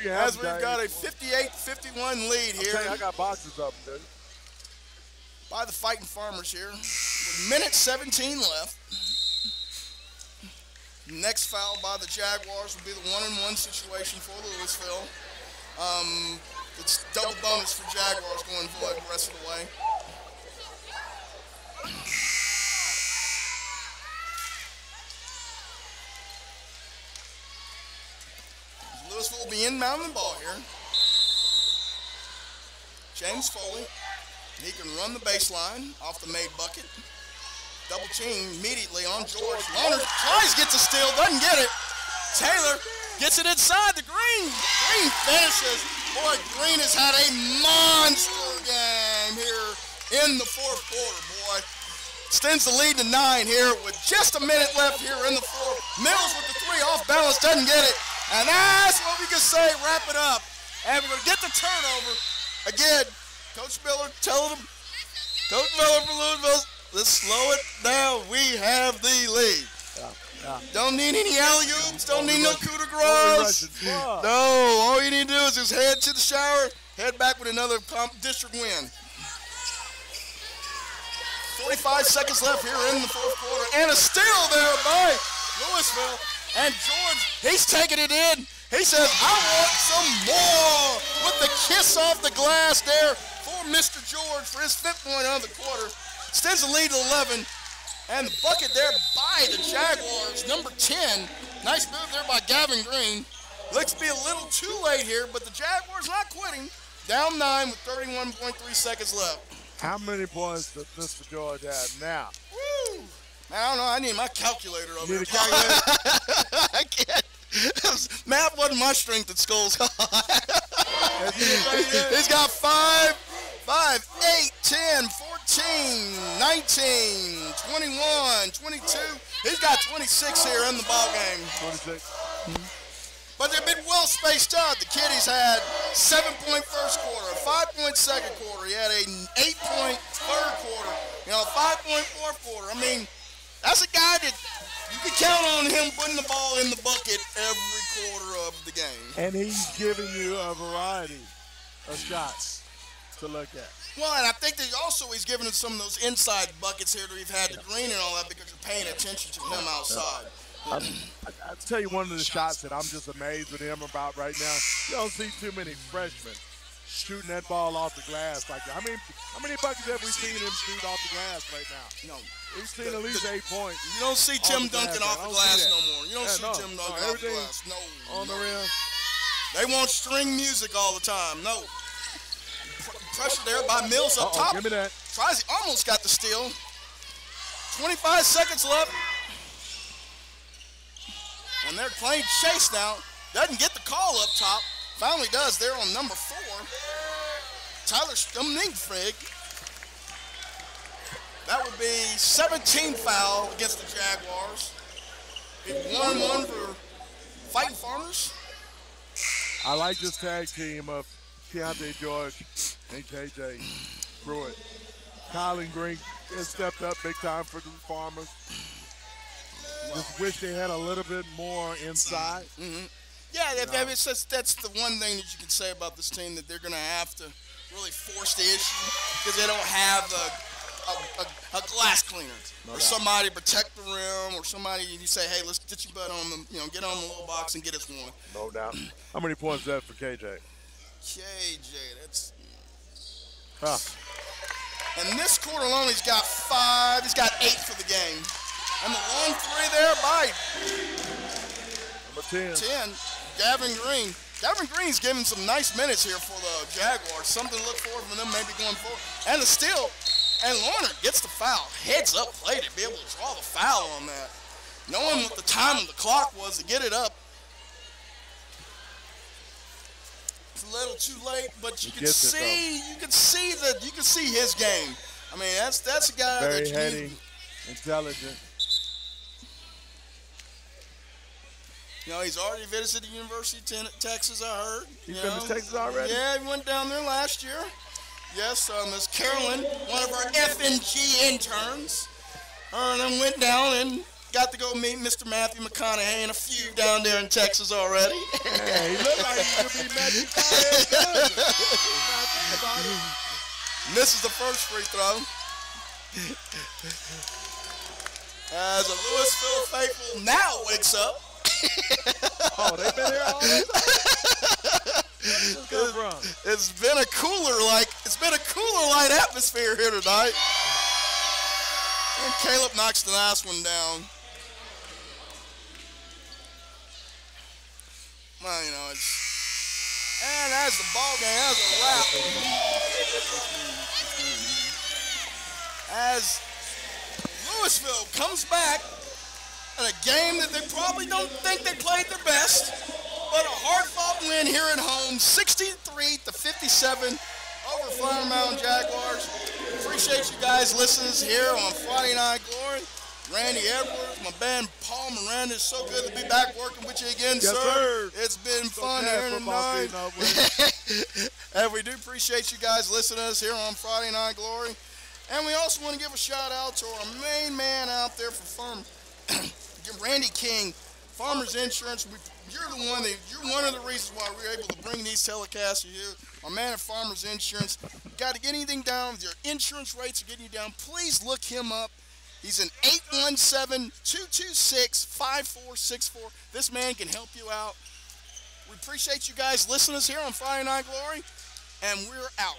As we've got a 58-51 lead here. I got boxes up, dude. By the Fighting Farmers here. With 1:17 left. Next foul by the Jaguars will be the 1-and-1 situation for Lewisville. It's double bonus for Jaguars going forward the rest of the way. Lewisville will be inbounding the ball here. James Foley. He can run the baseline off the made bucket. Double team immediately on George. Loner tries, gets a steal, doesn't get it. Taylor gets it inside the Green. Green finishes. Boy, Green has had a monster game here in the fourth quarter, boy. Extends the lead to 9 here with just a minute left here in the fourth. Mills with the 3 off balance, doesn't get it. And that's what we can say, wrap it up. And we're going to get the turnover. Again, Coach Miller telling them, Coach Miller from Lewisville, let's slow it down. We have the lead. Don't need any alley-oops. Don't need no coup de grace. No, all you need to do is just head to the shower, head back with another district win. 45 seconds left here in the fourth quarter. And a steal there by Lewisville. And George, he's taking it in. He says, I want some more. With the kiss off the glass there for Mr. George for his 5th point of the quarter. Extends the lead to 11. And the bucket there by the Jaguars, number 10. Nice move there by Gavin Green. Looks to be a little too late here, but the Jaguars not quitting. Down 9 with 31.3 seconds left. How many points does Mr. George have now? Woo! Man, I don't know. I need my calculator over Need a here. calculator? I can't. Math wasn't my strength at Skulls High. He's got 5, 8, 10, 14, 19, 21, 22. He's got 26 here in the ball game. 26. But they've been well spaced out. The kiddies had 7-point first quarter, a 5-point second quarter. He had an 8-point third quarter, a 5-point fourth quarter. I mean, that's a guy that you can count on him putting the ball in the bucket every quarter of the game. And he's giving you a variety of shots to look at. Well, and I think that also he's giving us some of those inside buckets here that we've had the green and all that because you're paying attention to him outside. I'll tell you one of the shots that I'm just amazed with him about right now. You don't see too many freshmen shooting that ball off the glass like that. How many buckets have we seen him shoot off the glass right now? No. We've seen at least 8 points. You don't see Tim Duncan off the glass no more. You don't see Tim Duncan off the everything glass. No. On the rim. They want string music all the time. No. Pressure there by Mills up top. Give me that. Tries, almost got the steal. 25 seconds left. And they're playing chase now. Doesn't get the call up top. Finally does there on number 4. Tyler Stumningfrig. That would be 17 foul against the Jaguars. It's 1-1 for Fighting Farmers. I like this tag team of Keontae George and KJ Pruitt. Colin Green has stepped up big time for the Farmers. Just wish they had a little bit more inside. Mm-hmm. Yeah, that's the one thing that you can say about this team, that they're going to have to really force the issue because they don't have a glass cleaner or somebody to protect the rim or somebody you say, hey, let's get your butt on the, get on the little box and get us one. No doubt. How many points is that for KJ? KJ, that's... Huh. And this quarter alone, he's got 5. He's got 8 for the game. And the long 3 there by number 10. Gavin Green. Gavin Green's giving some nice minutes here for the Jaguars. Something to look forward for them maybe going forward. And the steal. And Lorner gets the foul. Heads up play to be able to draw the foul on that. Knowing what the time of the clock was to get it up. It's a little too late, but you can see his game. I mean, that's a guy very heady, intelligent. He's already visited the University of Texas, I heard. He's been to Texas already? Yeah, he went down there last year. Yes, Miss Carolyn, one of our FNG interns, and then went down and got to go meet Mr. Matthew McConaughey and a few down there in Texas already. Yeah, he looked like he could be Matthew McConaughey's cousin. Misses the first free throw. As a Lewisville faithful now wakes up. Oh, they've been here all this time? It's been a cooler light atmosphere here tonight. And Caleb knocks the last one down. Well, and as the ball game has a wrap. As Lewisville comes back in a game that they probably don't think they played their best, but a hard-fought win here at home, 63-57 over Flower Mound Jaguars. Appreciate you guys listening here on Friday Night Glory. Randy Edwards, my band Paul Miranda. It's so good to be back working with you again, yes, sir. It's been fun here tonight. And we do appreciate you guys listening to us here on Friday Night Glory. And we also want to give a shout out to our main man out there for Randy King, Farmers Insurance. You're one of the reasons why we're able to bring these telecasts to you. Our man at Farmers Insurance. Got to get anything down with your insurance rates are getting you down. Please look him up. He's an 817-226-5464. This man can help you out. We appreciate you guys listening to us here on Friday Night Glory, and we're out.